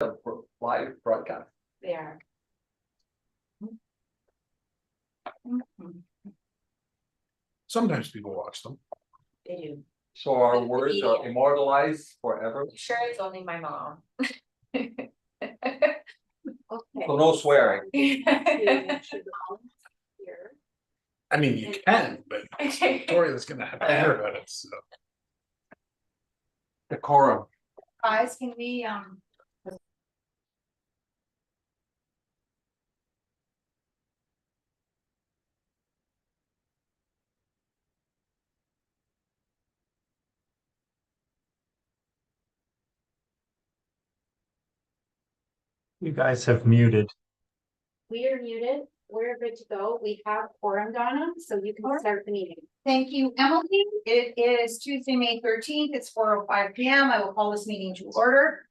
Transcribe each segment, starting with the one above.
live broadcast. They are. Sometimes people watch them. They do. So our With the words are media. immortalized forever. Sure, it's only my mom. Okay. So no swearing. I mean, you can, but Victoria's gonna have to hear about it, so. Decorum. Guys, can we, You guys have muted. We are muted. We're good to go. We have quorum, Donna, so you can start the meeting. thank you, Emily. It is Tuesday, May 13th. It's 4:05 PM. I will call this meeting to order.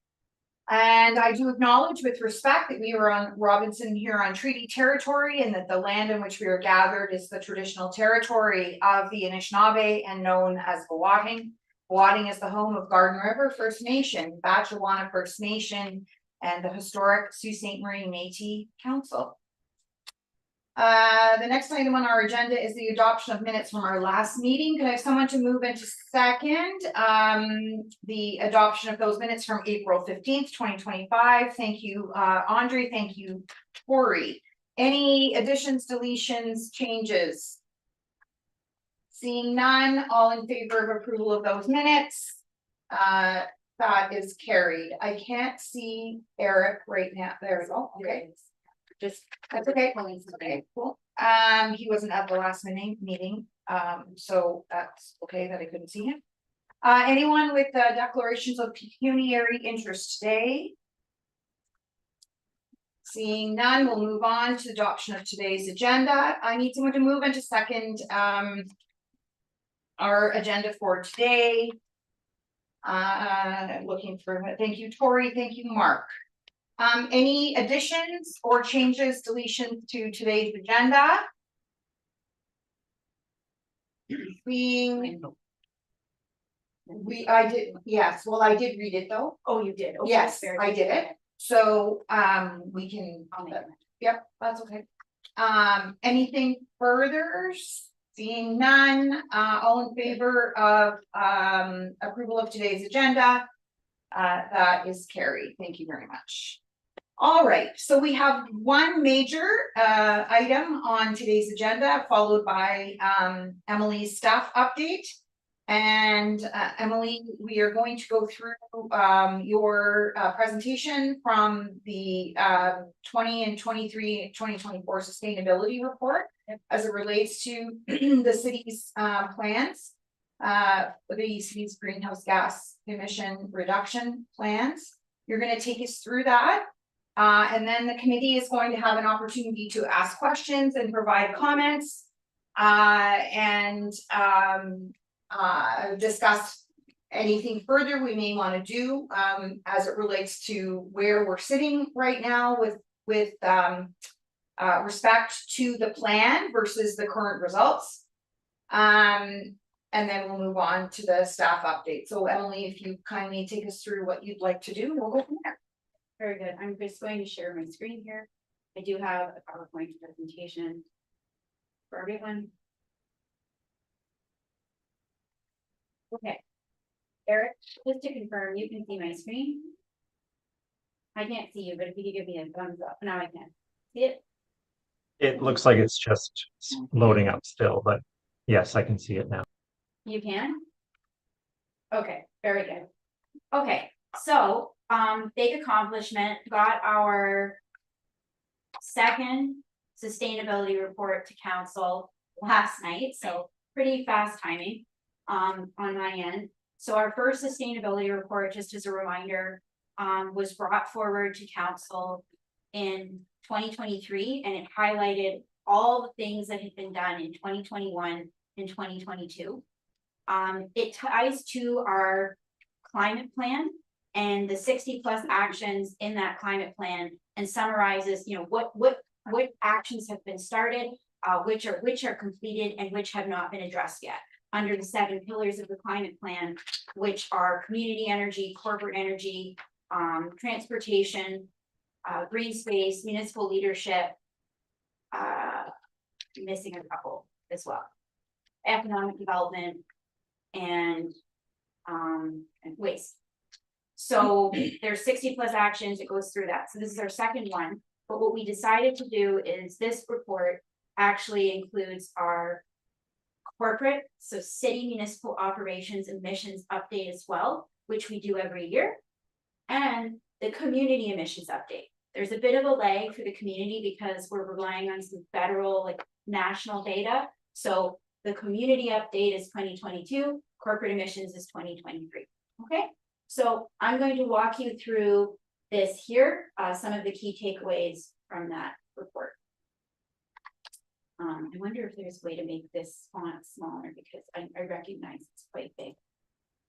And I do acknowledge with respect that we are on Robinson Huron Treaty territory and that the land in which we are gathered is the traditional territory of the Anishinaabe and known as Powhatan. Powhatan is the home of Garden River First Nation, Batchewana First Nation, and the historic Sault Ste. Marie Métis Council. The next item on our agenda is the adoption of minutes from our last meeting. Could I have someone to move into second? The adoption of those minutes from April 15th, 2025. Thank you, Andre. Thank you, Tori. Any additions, deletions, changes? Seeing none, all in favor of approval of those minutes? That is carried. I can't see Eric right now. There we go. Okay. Just That's okay. Okay, cool. He wasn't at the last meeting, so that's okay that I couldn't see him. Anyone with declarations of pecuniary interest today? Seeing none, we'll move on to adoption of today's agenda. I need someone to move into second, our agenda for today. Looking for, thank you, Tori, thank you, Mark. Any additions or changes, deletions to today's agenda? I did, yes, well, I did read it though. oh, you did. Okay, Yes, very I good. did it. So, we can, I'll make it. yep, that's okay. Anything further? Seeing none, all in favor of, approval of today's agenda? That is carried. Thank you very much. All right, so we have one major item on today's agenda, followed by Emily's staff update. And Emily, we are going to go through your presentation from the 2024 sustainability report as it relates to the city's plans, the city's greenhouse gas emission reduction plans. You're going to take us through that. And then the committee is going to have an opportunity to ask questions and provide comments discuss anything further we may want to do as it relates to where we're sitting right now with respect to the plan versus the current results. And then we'll move on to the staff update. So Emily, if you kindly take us through what you'd like to do, we'll go from there. Very good. I'm just going to share my screen here. I do have a PowerPoint presentation for everyone. Okay. Eric, just to confirm, you can see my screen. I can't see you, but if you could give me a thumbs up. Now I can see it. It looks like it's just loading up still, but yes, I can see it now. You can? Okay, very good. Okay, so big accomplishment, got our second sustainability report to council last night, so pretty fast timing on my end. So our first sustainability report, just as a reminder, was brought forward to council in 2023, and it highlighted all the things that had been done in 2021 and 2022. It ties to our climate plan and the 60+ actions in that climate plan, and summarizes, you know, what actions have been started, which are completed and which have not been addressed yet under the 7 pillars of the climate plan, which are community energy, corporate energy, transportation, green space, municipal leadership. Missing a couple as well. Economic development and waste. So there's 60+ actions, it goes through that. So this is our second one. But what we decided to do is this report actually includes our corporate, so city municipal operations emissions update as well, which we do every year. And the community emissions update. There's a bit of a lag for the community because we're relying on some federal, like national data. So the community update is 2022, corporate emissions is 2023. Okay, so I'm going to walk you through this here, some of the key takeaways from that report. I wonder if there's a way to make this font smaller because I recognize it's quite big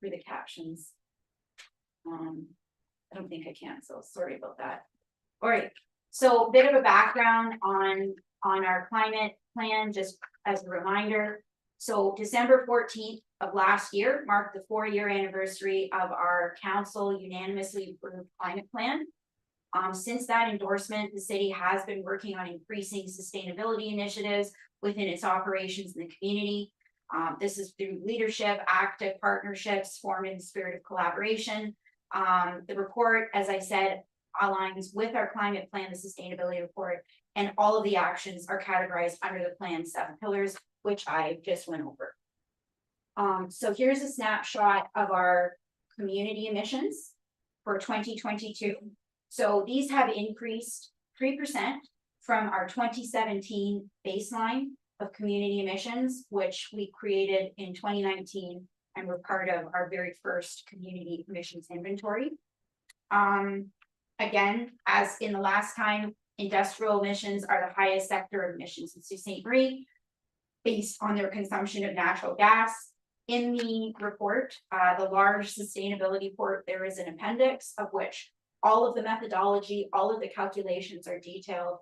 for the captions. I don't think I can, so sorry about that. All right, so a bit of a background on our climate plan, just as a reminder. So December 14th of last year marked the 4-year anniversary of our council unanimously approved climate plan. Since that endorsement, the city has been working on increasing sustainability initiatives within its operations in the community. This is through leadership, active partnerships formed in the spirit of collaboration. The report, as I said, aligns with our climate plan, the sustainability report, and all of the actions are categorized under the plan's 7 pillars, which I just went over. So here's a snapshot of our community emissions for 2022. So these have increased 3% from our 2017 baseline of community emissions, which we created in 2019 and were part of our very first community emissions inventory. Again, as in the last time, industrial emissions are the highest sector of emissions in Sault Ste. Marie, based on their consumption of natural gas. In the report, the large sustainability report, there is an appendix of which all of the methodology, all of the calculations are detailed.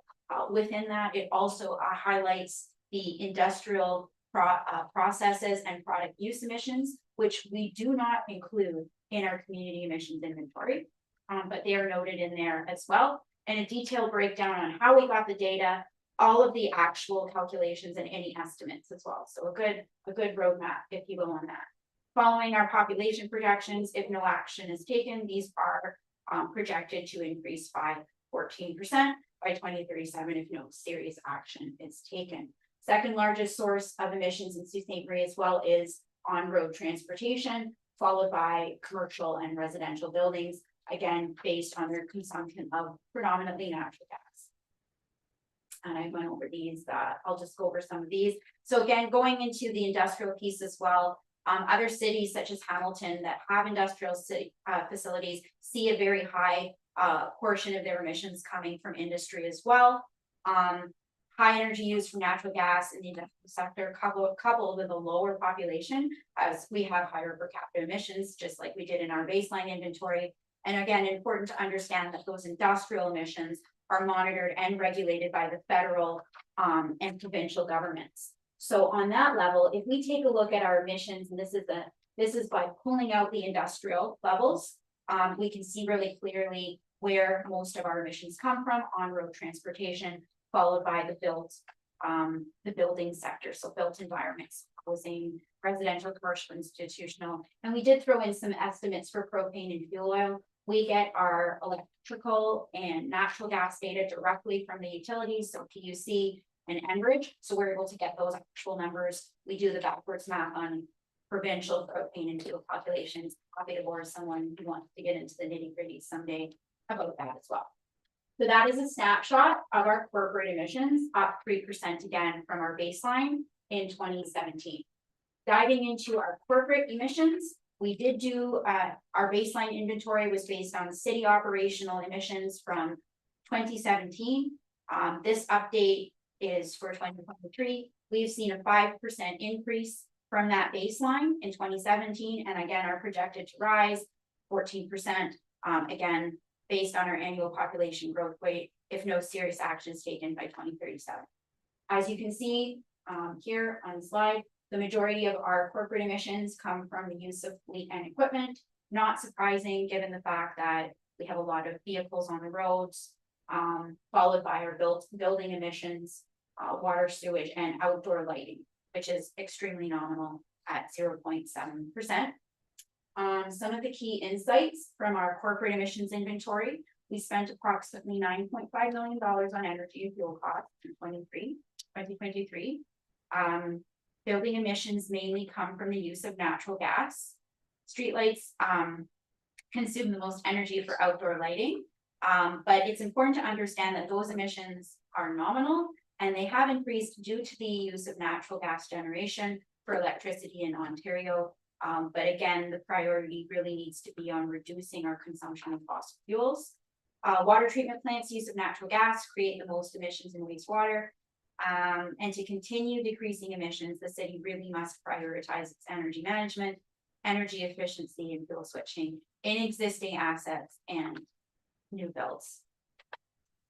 Within that, it also highlights the industrial processes and product use emissions, which we do not include in our community emissions inventory, but they are noted in there as well. And a detailed breakdown on how we got the data, all of the actual calculations and any estimates as well. So a good roadmap, if you will, on that. Following our population projections, if no action is taken, these are projected to increase by 14% by 2037 if no serious action is taken. Second largest source of emissions in Sault Ste. Marie as well is on-road transportation, followed by commercial and residential buildings, again, based on their consumption of predominantly natural gas. And I went over these, I'll just go over some of these. So again, going into the industrial piece as well, other cities such as Hamilton that have industrial facilities see a very high portion of their emissions coming from industry as well. High energy use from natural gas in the industrial sector coupled with a lower population, as we have higher per capita emissions, just like we did in our baseline inventory. And again, important to understand that those industrial emissions are monitored and regulated by the federal and provincial governments. So on that level, if we take a look at our emissions, and this is by pulling out the industrial levels, we can see really clearly where most of our emissions come from: on-road transportation, followed by the building sector, so built environments, housing, residential, commercial, institutional. And we did throw in some estimates for propane and fuel oil. We get our electrical and natural gas data directly from the utilities, so PUC and Enbridge. So we're able to get those actual numbers. We do the backwards math on provincial propane and fuel calculations. Happy to borrow someone who wants to get into the nitty-gritty someday about that as well. So that is a snapshot of our corporate emissions, up 3% again from our baseline in 2017. Diving into our corporate emissions, we did do our baseline inventory was based on city operational emissions from 2017. This update is for 2023. We've seen a 5% increase from that baseline in 2017, and again are projected to rise 14%, again based on our annual population growth rate if no serious action is taken by 2037. As you can see here on the slide, the majority of our corporate emissions come from the use of fleet and equipment. Not surprising given the fact that We have a lot of vehicles on the roads, followed by our building emissions, water sewage and outdoor lighting, which is extremely nominal at 0.7%. Some of the key insights from our corporate emissions inventory, we spent approximately $9.5 million on energy and fuel costs in 2023. Building emissions mainly come from the use of natural gas. Streetlights consume the most energy for outdoor lighting, but it's important to understand that those emissions are nominal and they have increased due to the use of natural gas generation for electricity in Ontario. But again, the priority really needs to be on reducing our consumption of fossil fuels. Water treatment plants' use of natural gas create the most emissions in wastewater. And to continue decreasing emissions, the city really must prioritize its energy management, energy efficiency, and fuel switching in existing assets and new builds.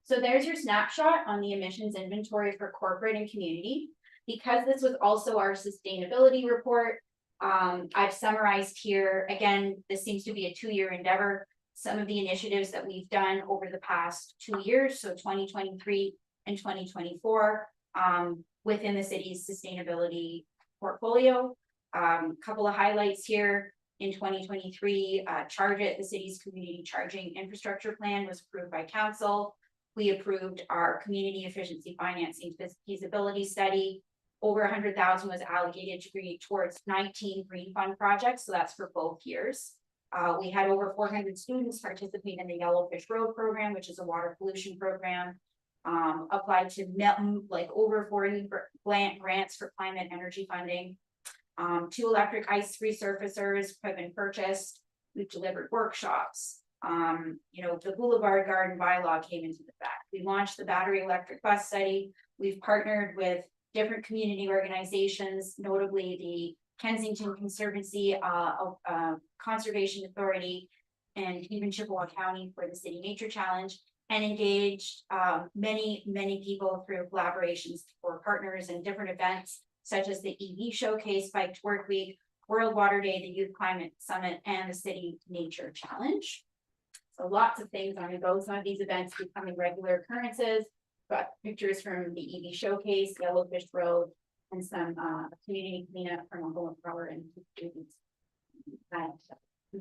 So there's your snapshot on the emissions inventory for corporate and community. Because this was also our sustainability report, I've summarized here, again, this seems to be a 2-year endeavor, some of the initiatives that we've done over the past 2 years, so 2023 and 2024, within the city's sustainability portfolio. Couple of highlights here. In 2023, Charge It, the city's community charging infrastructure plan, was approved by council. We approved our community efficiency financing feasibility study. Over 100,000 was allocated towards 19 green fund projects, so that's for both years. We had over 400 students participate in the Yellowfish Road program, which is a water pollution program. Applied to like over 40 grants for climate energy funding. 2 electric ice resurfacers have been purchased. We've delivered workshops. The Boulevard Garden bylaw came into effect. We launched the battery electric bus study. We've partnered with different community organizations, notably the Kensington Conservancy, Conservation Authority, and even Chippewa County for the City Nature Challenge, and engaged many people through collaborations for partners and different events, such as the EV Showcase, Biked Work Week, World Water Day, the Youth Climate Summit, and the City Nature Challenge. So lots of things on the go. Some of these events becoming regular occurrences. Got pictures from the EV Showcase, Yellowfish Road, and some community cleanup from Uncle and Power and students that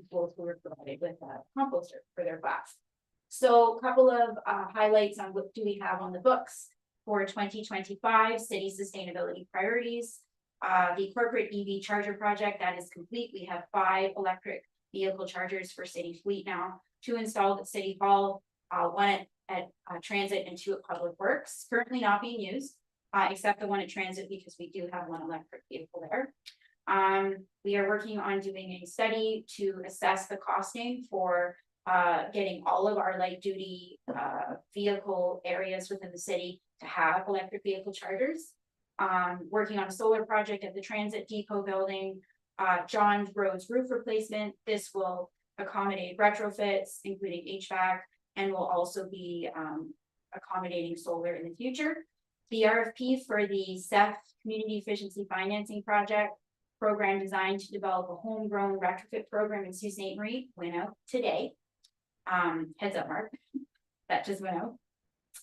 schools who were provided with a composter for their class. So a couple of highlights on what do we have on the books for 2025 city sustainability priorities. The corporate EV charger project that is complete. We have 5 electric vehicle chargers for city fleet now, 2 installed at City Hall, 1 at Transit and 2 at Public Works, currently not being used, except the one at Transit because we do have 1 electric vehicle there. We are working on doing a study to assess the costing for getting all of our light duty vehicle areas within the city to have electric vehicle chargers. Working on a solar project at the Transit Depot building, John Road's roof replacement. This will accommodate retrofits, including HVAC, and will also be accommodating solar in the future. The RFP for the CEF Community Efficiency Financing Project program designed to develop a homegrown retrofit program in Sault Ste. Marie went out today. Heads up, Mark, that just went out.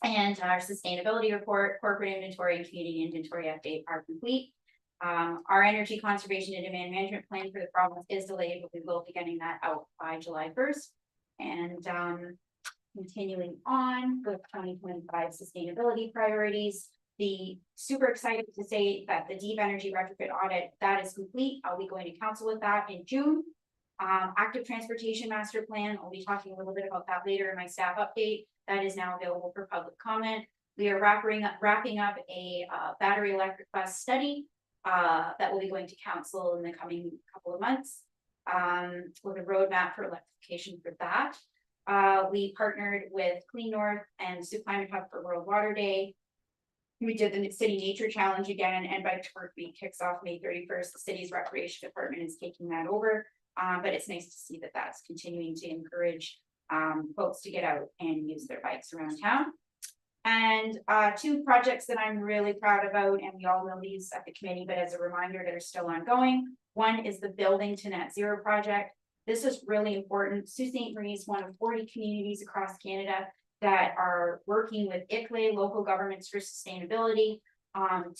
And our sustainability report, corporate inventory, and community inventory update are complete. Our energy conservation and demand management plan for the province is delayed, but we will be getting that out by July 1st. And continuing on with 2025 sustainability priorities, the super excited to say that the deep energy retrofit audit that is complete. I'll be going to council with that in June. Active transportation master plan. I'll be talking a little bit about that later in my staff update. That is now available for public comment. We are wrapping up a battery electric bus study that will be going to council in the coming couple of months with a roadmap for electrification for that. We partnered with Clean North and Sioux Climate Hub for World Water Day. We did the City Nature Challenge again, and Bike to Work Week kicks off May 31st. The city's recreation department is taking that over, but it's nice to see that that's continuing to encourage folks to get out and use their bikes around town. And 2 projects that I'm really proud about, and we all know these at the committee, but as a reminder, they're still ongoing. One is the Building to Net Zero project. This is really important. Sault Ste. Marie is one of 40 communities across Canada that are working with ICLEI, local governments for sustainability,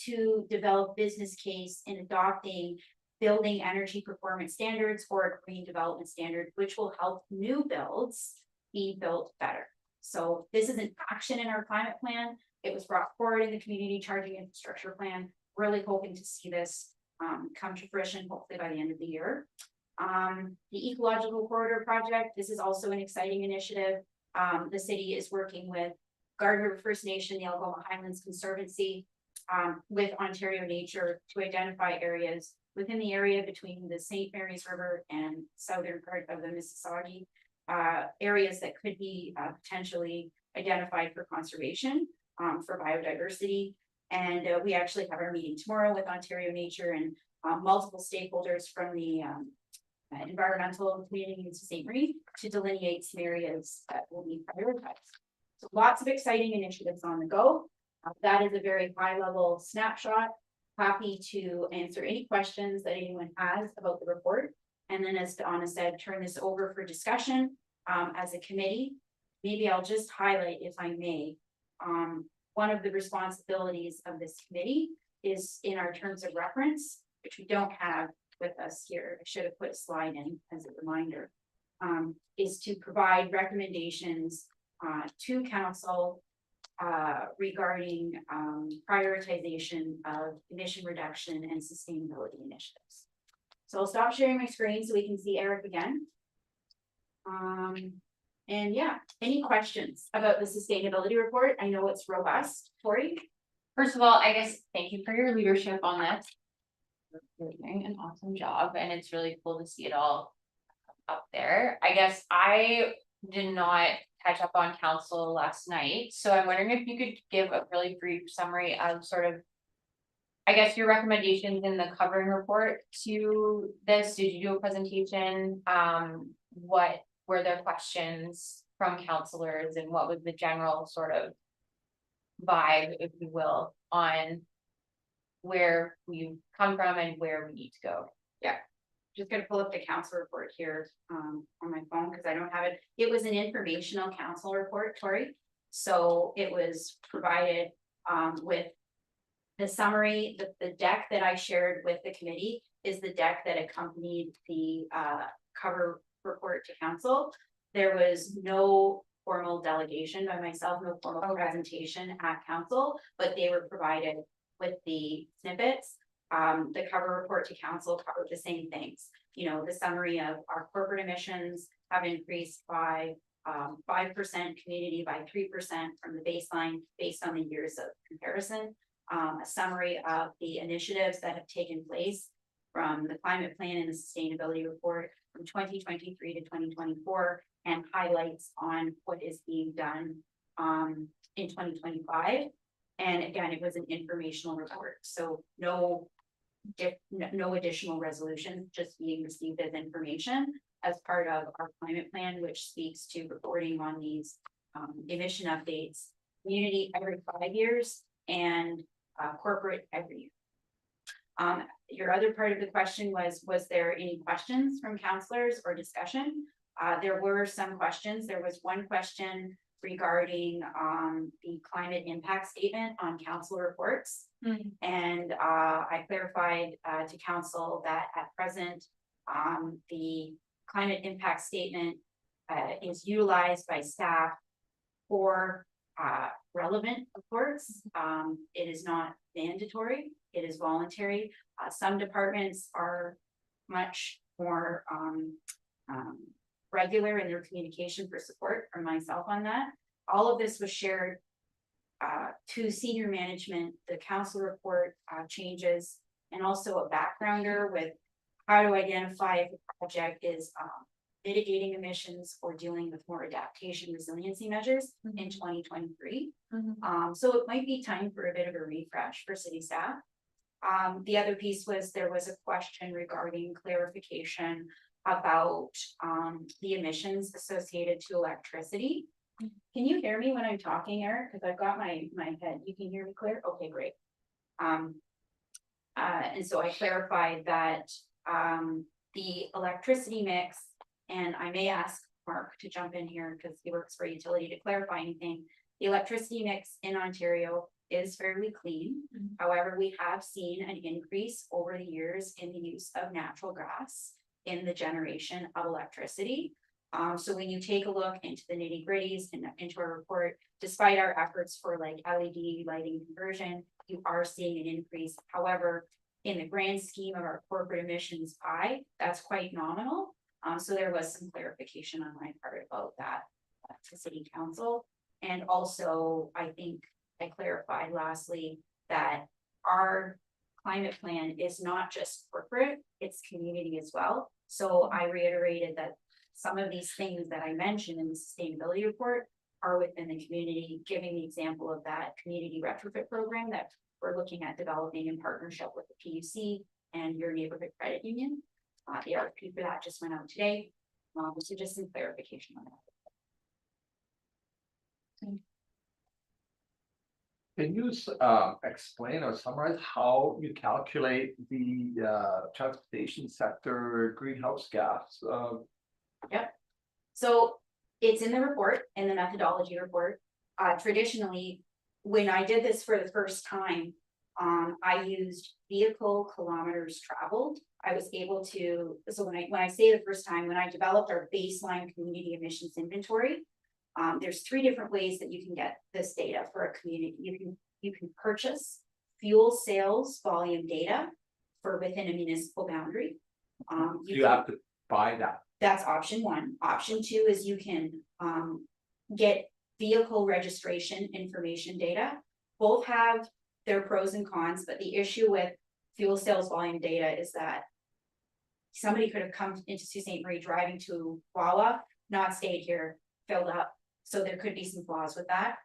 to develop business case in adopting building energy performance standards or a green development standard, which will help new builds be built better. So this is an action in our climate plan. It was brought forward in the community charging infrastructure plan. Really hoping to see this come to fruition, hopefully by the end of the year. The Ecological Corridor Project, this is also an exciting initiative. The city is working with Garden River First Nation, the Algoma Highlands Conservancy, with Ontario Nature to identify areas within the area between the St. Mary's River and southern part of the Mississauga, areas that could be potentially identified for conservation, for biodiversity. And we actually have our meeting tomorrow with Ontario Nature and multiple stakeholders from the environmental community in Sault Ste. Marie to delineate some areas that will be prioritized. So lots of exciting initiatives on the go. That is a very high level snapshot. Happy to answer any questions that anyone has about the report. And then, as Donna said, turn this over for discussion as a committee. Maybe I'll just highlight, if I may, one of the responsibilities of this committee is in our terms of reference, which we don't have with us here. I should have put a slide in as a reminder, is to provide recommendations to council regarding prioritization of emission reduction and sustainability initiatives. So I'll stop sharing my screen so we can see Eric again. And yeah, any questions about the sustainability report? I know it's robust. Tori? First of all, I guess, thank you for your leadership on this. You're doing an awesome job, and it's really cool to see it all up there. I guess I did not catch up on council last night, so I'm wondering if you could give a really brief summary of sort of, I guess, your recommendations in the covering report to this. Did you do a presentation? What were there questions from councilors, and what was the general sort of vibe, if you will, on where we've come from and where we need to go? Just gonna pull up the council report here on my phone because I don't have it. It was an informational council report, Tori. So it was provided with the summary. The deck that I shared with the committee is the deck that accompanied the cover report to council. There was no formal delegation by myself, no formal presentation at council, but they were provided with the snippets. The cover report to council covered the same things. You know, the summary of our corporate emissions have increased by 5%, community by 3% from the baseline based on the years of comparison. A summary of the initiatives that have taken place from the climate plan and the sustainability report from 2023 to 2024, and highlights on what is being done in 2025. And again, it was an informational report, so no additional resolution, just being received as information as part of our climate plan, which speaks to reporting on these emission updates, community every 5 years and corporate every year. Your other part of the question was there any questions from councilors or discussion? There were some questions. There was one question regarding the climate impact statement on council reports. And I clarified to council that at present, the climate impact statement is utilized by staff for relevant reports. It is not mandatory, it is voluntary. Some departments are much more regular in their communication for support from myself on that. All of this was shared to senior management, the council report changes, and also a backgrounder with how to identify if a project is mitigating emissions or dealing with more adaptation resiliency measures in 2023. So it might be time for a bit of a refresh for city staff. The other piece was there was a question regarding clarification about the emissions associated to electricity. Can you hear me when I'm talking, Eric? Because I've got my head. You can hear me clear? Okay, great. And so I clarified that the electricity mix and I may ask Mark to jump in here because he works for a utility to clarify anything. The electricity mix in Ontario is fairly clean. However, we have seen an increase over the years in the use of natural gas in the generation of electricity. So when you take a look into the nitty gritties and into our report, despite our efforts for like LED lighting conversion, you are seeing an increase. However, in the grand scheme of our corporate emissions pie, that's quite nominal. So there was some clarification on my part about that to city council. And also, I think I clarified lastly that our climate plan is not just corporate, it's community as well. So I reiterated that some of these things that I mentioned in the sustainability report are within the community, giving the example of that community retrofit program that we're looking at developing in partnership with the PUC and your neighborhood credit union. The RFP for that just went out today. So just some clarification on that. Can you explain or summarize how you calculate the transportation sector greenhouse gas? So it's in the report, in the methodology report. Traditionally, when I did this for the first time, I used vehicle kilometers traveled. I was able to, so when I say the first time, when I developed our baseline community emissions inventory, there's 3 different ways that you can get this data for a community. You can purchase fuel sales volume data for within a municipal boundary. You have to buy that. That's option 1. Option 2 is you can get vehicle registration information data. Both have their pros and cons, but the issue with fuel sales volume data is that somebody could have come into Sault Ste. Marie driving to Wawa, not stayed here, filled up. So there could be some flaws with that.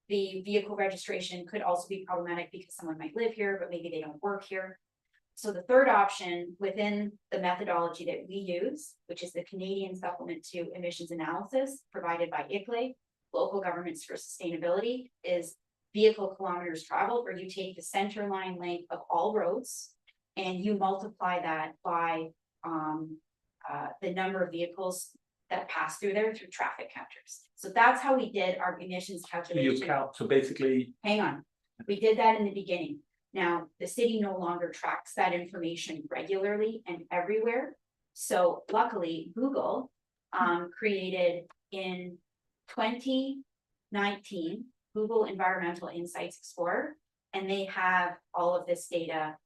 The vehicle registration could also be problematic because someone might live here, but maybe they don't work here. So the third option within the methodology that we use, which is the Canadian Supplement to Emissions Analysis provided by ICLEI, Local Governments for Sustainability, is vehicle kilometers traveled, where you take the center line length of all roads and you multiply that by the number of vehicles that pass through there through traffic counters. So that's how we did our emissions You calculation. count, so basically, Hang on, we did that in the beginning. Now, the city no longer tracks that information regularly and everywhere. So luckily, Google created in 2019, Google Environmental Insights Explorer, and they have all of this data.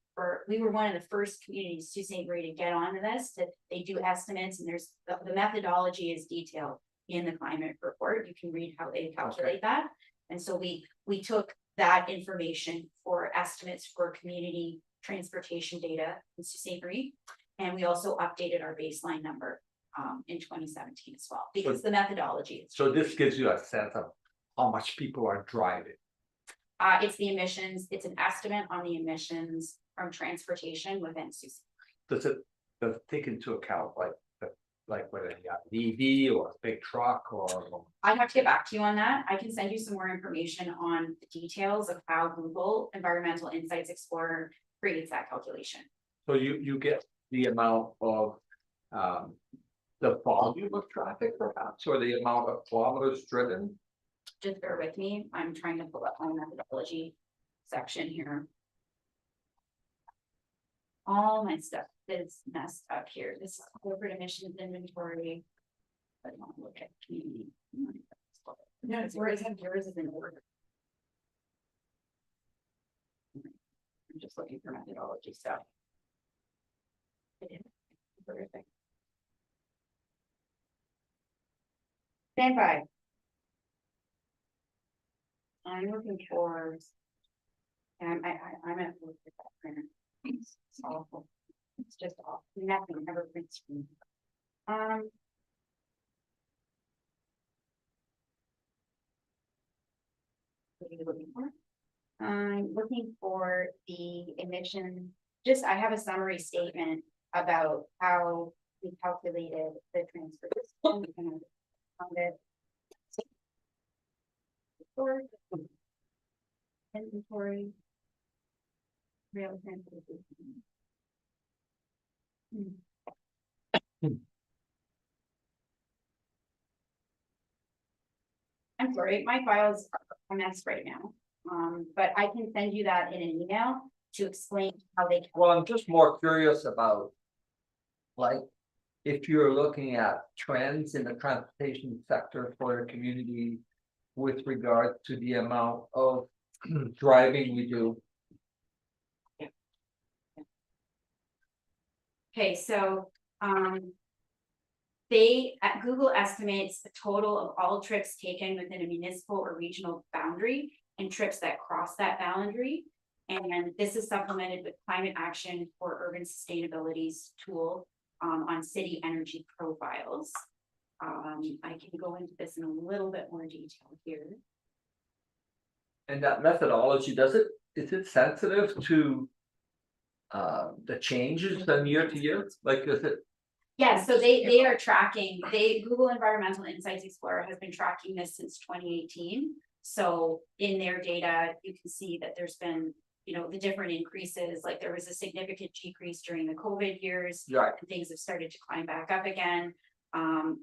We were one of the first communities to St. Marie to get onto this, that they do estimates, and there's the methodology is detailed in the climate report. You can read how they calculate that. And so we took that information for estimates for community transportation data in Sault Ste. Marie. And we also updated our baseline number in 2017 as well, because the methodology is. so this gives you a sense of how much people are driving. It's the emissions, it's an estimate on the emissions from transportation within Sault Ste. Does it take into account like whether you got an EV or a big truck or? I'd have to get back to you on that. I can send you some more information on the details of how Google Environmental Insights Explorer creates that calculation. So you get the amount of the volume of traffic perhaps, or the amount of kilometers driven? Just bear with me. I'm trying to pull up my methodology section here. All my stuff is messed up here. This is corporate emissions inventory. I want to look at community. No, it's where yours is in order. I'm just looking for methodology stuff. Terrific. Stand by. I'm looking for. And I'm at work with that printer. It's awful. It's just awful. Nothing ever prints for me. What are you looking for? I'm looking for the emission. I have a summary statement about how we calculated the transportation. And found it. Inventory. Rail transportation. I'm sorry, my file's a mess right now. But I can send you that in an email to explain how they. Well, I'm just more curious about. Like, if you're looking at trends in the transportation sector for the community. With regard to the amount of driving we do. Okay, so, Google estimates the total of all trips taken within a municipal or regional boundary and trips that cross that boundary. And this is supplemented with climate action for urban sustainability's tool, on city energy profiles. I can go into this in a little bit more detail here. And that methodology, is it sensitive to? The changes from year to year, like, is it? Yeah, so they are tracking, Google Environmental Insights Explorer has been tracking this since 2018. So in their data, you can see that there's been, the different increases, like there was a significant decrease during the COVID years. Right. And things have started to climb back up again.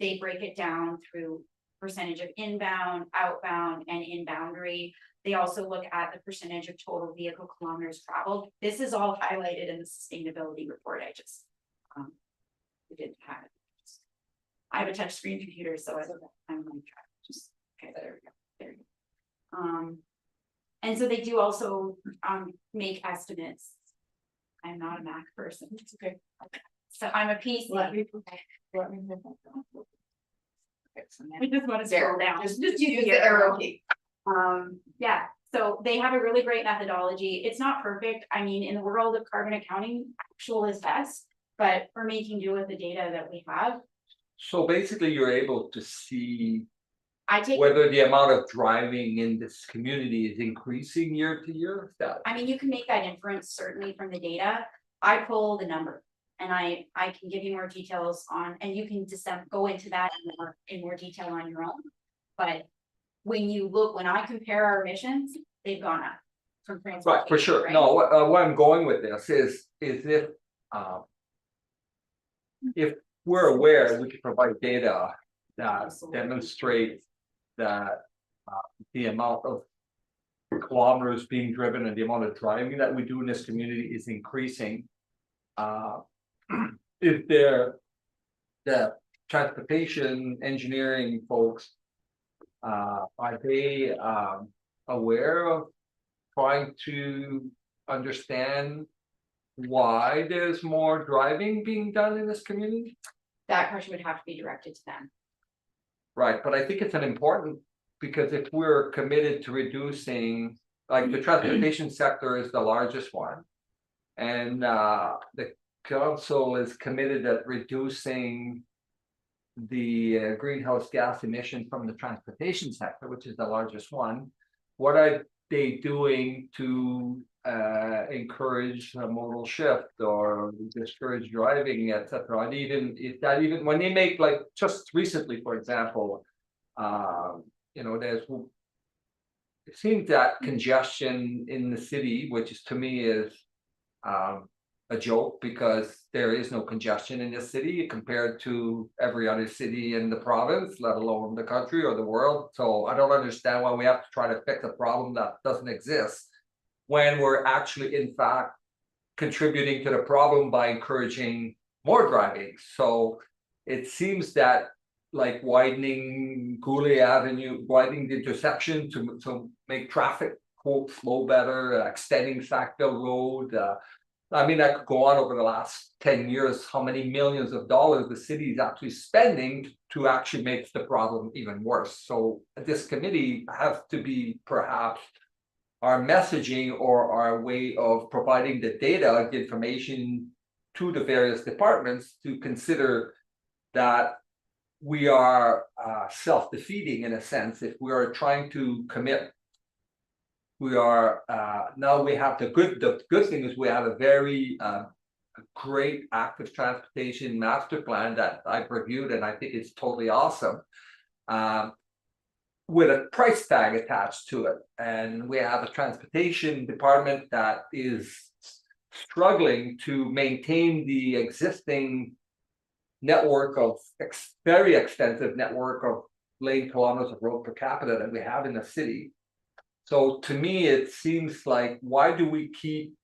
They break it down through percentage of inbound, outbound, and in boundary. They also look at the percentage of total vehicle kilometers traveled. This is all highlighted in the sustainability report. I just didn't have it. I have a touch screen computer, so I'm going to try just okay. There we go. There you go. And so they do also make estimates. I'm not a Mac person. It's okay. So I'm a PC. We just want to scroll down. Just use the arrow key. Yeah, so they have a really great methodology. It's not perfect. I mean, in the world of carbon accounting, actual is best, but we're making do with the data that we have. So basically, you're able to see I take, whether the amount of driving in this community is increasing year to year. I mean, you can make that inference certainly from the data. I pull the number and I can give you more details on, and you can just go into that in more detail on your own. But when I compare our emissions, they've gone up from transportation. Right, for sure. Right? No, what I'm going with this is if we're aware, we can provide data that Absolutely. demonstrates that the amount of kilometers being driven and the amount of driving that we do in this community is increasing. If the transportation engineering folks, are they aware of trying to understand why there's more driving being done in this community? That question would have to be directed to them. Right, but I think it's an important, because if we're committed to reducing, like the transportation sector is the largest one. And the council is committed at reducing the greenhouse gas emission from the transportation sector, which is the largest one. What are they doing to encourage a modal shift or discourage driving, etc.? And even when they make, like just recently, for example, it seems that congestion in the city, which is to me is a joke, because there is no congestion in this city compared to every other city in the province, let alone the country or the world. So I don't understand why we have to try to fix a problem that doesn't exist, when we're actually in fact contributing to the problem by encouraging more driving. So it seems that like widening Goulet Avenue, widening the intersection to make traffic quote flow better, extending Sackville Road. I mean, I could go on over the last 10 years, how many millions of dollars the city is actually spending to actually make the problem even worse. So this committee has to be perhaps our messaging or our way of providing the data, the information to the various departments to consider that we are self-defeating in a sense. If we are trying to commit, we are now we have the good thing is we have a very great active transportation master plan that I've reviewed, and I think it's totally awesome, with a price tag attached to it. And we have a transportation department that is struggling to maintain the existing network of very extensive network of lane kilometers of road per capita that we have in the city. So to me, it seems like, why do we keep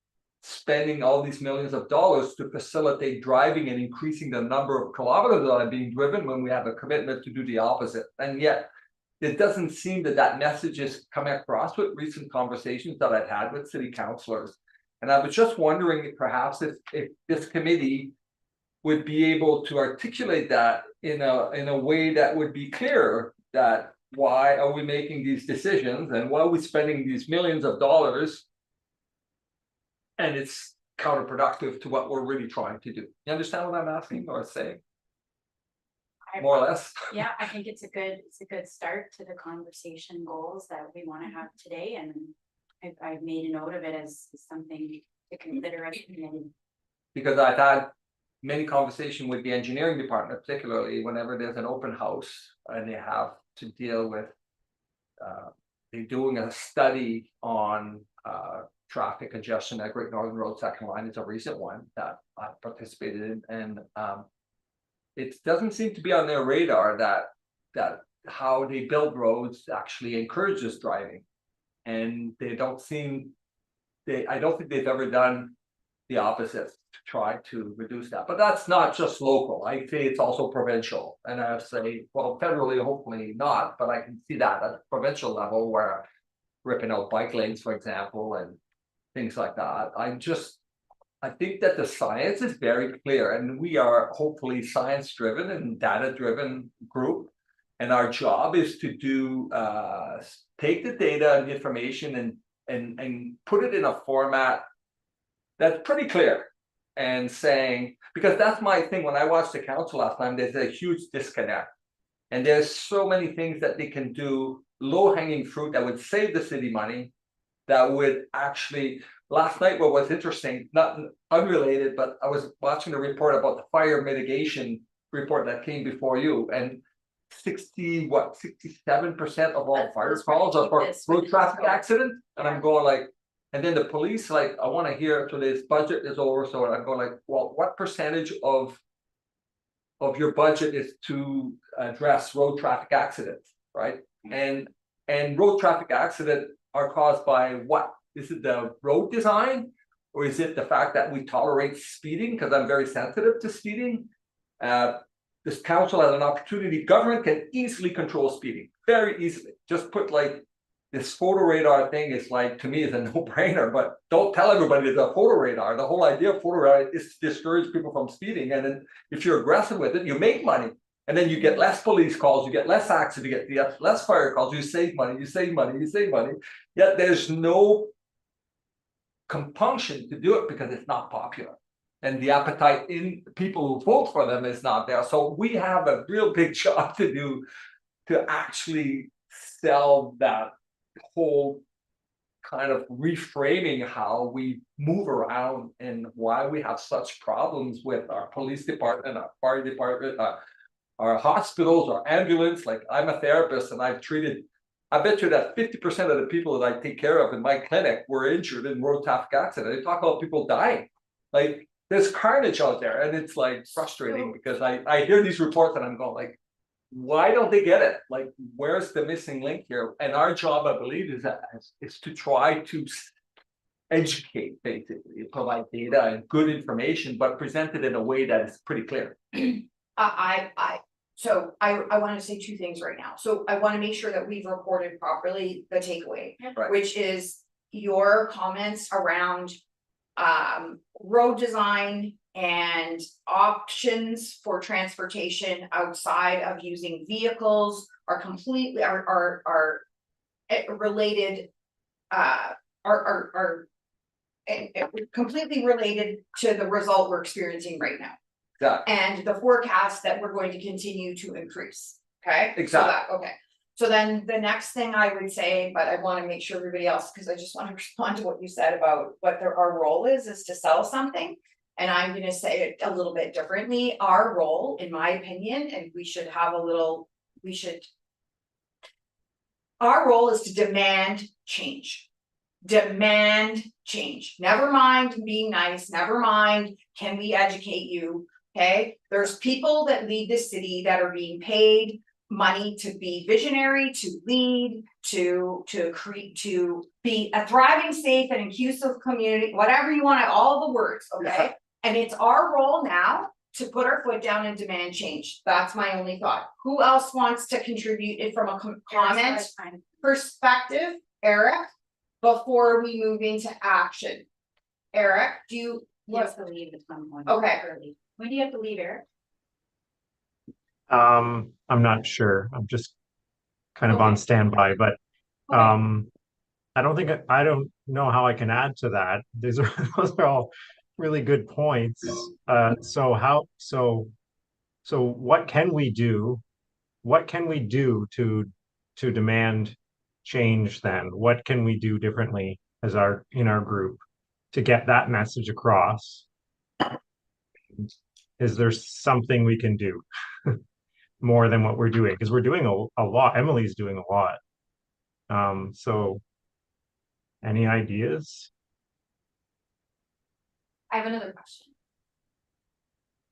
spending all these millions of dollars to facilitate driving and increasing the number of kilometers that are being driven when we have a commitment to do the opposite? And yet, it doesn't seem that that message is coming across with recent conversations that I've had with city councilors. And I was just wondering if perhaps if this committee would be able to articulate that in a way that would be clear, that why are we making these decisions and why are we spending these millions of dollars? And it's counterproductive to what we're really trying to do. You understand what I'm asking or saying? More or less. Yeah, I think it's a good start to the conversation goals that we want to have today, and I've made a note of it as something to consider as a committee. Because I've had many conversations with the engineering department, particularly whenever there's an open house and they have to deal with they're doing a study on traffic congestion at Great Northern Road second line. It's a recent one that I participated in, and it doesn't seem to be on their radar that how they build roads actually encourages driving, and they don't seem I don't think they've ever done the opposite to try to reduce that. But that's not just local. I say it's also provincial, and I say, well, federally hopefully not, but I can see that at the provincial level where ripping out bike lanes, for example, and things like that. I think that the science is very clear, and we are hopefully science-driven and data-driven group. And our job is to do take the data and information and put it in a format that's pretty clear. And saying, because that's my thing, when I watched the council last time, there's a huge disconnect. And there's so many things that they can do, low-hanging fruit that would save the city money, that would actually. Last night, what was interesting, not unrelated, but I was watching a report about the fire mitigation report that came before you, and 67% of all Let's fire try to calls are keep for this road with traffic this. accident, and I'm going like, and then the police like, I want to hear till this budget is over, so I'm going like, well, what percentage of your budget is to address road traffic accidents, right? And road traffic accidents are caused by what? Is it the road design, or is it the fact that we tolerate speeding? Because I'm very sensitive to speeding. This council has an opportunity. Government can easily control speeding, very easily. Just put like this photo radar thing is like, to me, is a no-brainer. But don't tell everybody it's a photo radar. The whole idea of photo radar is to discourage people from speeding. And then if you're aggressive with it, you make money. And then you get less police calls, you get less accidents, you get less fire calls, you save money, you save money, you save money. Yet there's no compunction to do it because it's not popular, and the appetite in people who vote for them is not there. So we have a real big job to do to actually sell that whole kind of reframing how we move around and why we have such problems with our police department, our fire department, our hospitals, our ambulance. Like, I'm a therapist and I bet you that 50% of the people that I take care of in my clinic were injured in road traffic accident. They talk about people dying. Like, there's carnage out there, and it's like frustrating because I hear these reports and I'm going like, why don't they get it? Like, where's the missing link here? And our job, I believe, is to try to educate, basically, provide data and good information, but present it in a way that is pretty clear. So I want to say two things right now. So I want to make sure that we've reported properly the takeaway, Right. which is your comments around road design and options for transportation outside of using vehicles are completely related, are completely related to the result we're experiencing right now. Exactly. And the forecast that we're going to continue to increase, okay? Exactly. Okay, so then the next thing I would say, but I wanna make sure everybody else, because I just wanna respond to what you said about what our role is to sell something. And I'm gonna say it a little bit differently. Our role, in my opinion, and our role is to demand change. Demand change. Never mind being nice, never mind, can we educate you? Okay, there's people that lead the city that are being paid money to be visionary, to lead, to create, to be a thriving, safe and inclusive community, whatever you want, all the words, okay? And it's our role now to put our foot down and demand change. That's my only thought. Who else wants to contribute it from a comment perspective, Eric? Before we move into action. Eric, do you? He has to leave at some point. Okay. Early. When do you have to leave, Eric? I'm not sure. I'm just kind of on standby, but Okay. I don't think I don't know how I can add to that. These are those are all really good points. So what can we do? What can we do to demand change then? What can we do differently as in our group to get that message across? Is there something we can do more than what we're doing? Because we're doing a lot. Emily's doing a lot. So any ideas? I have another question.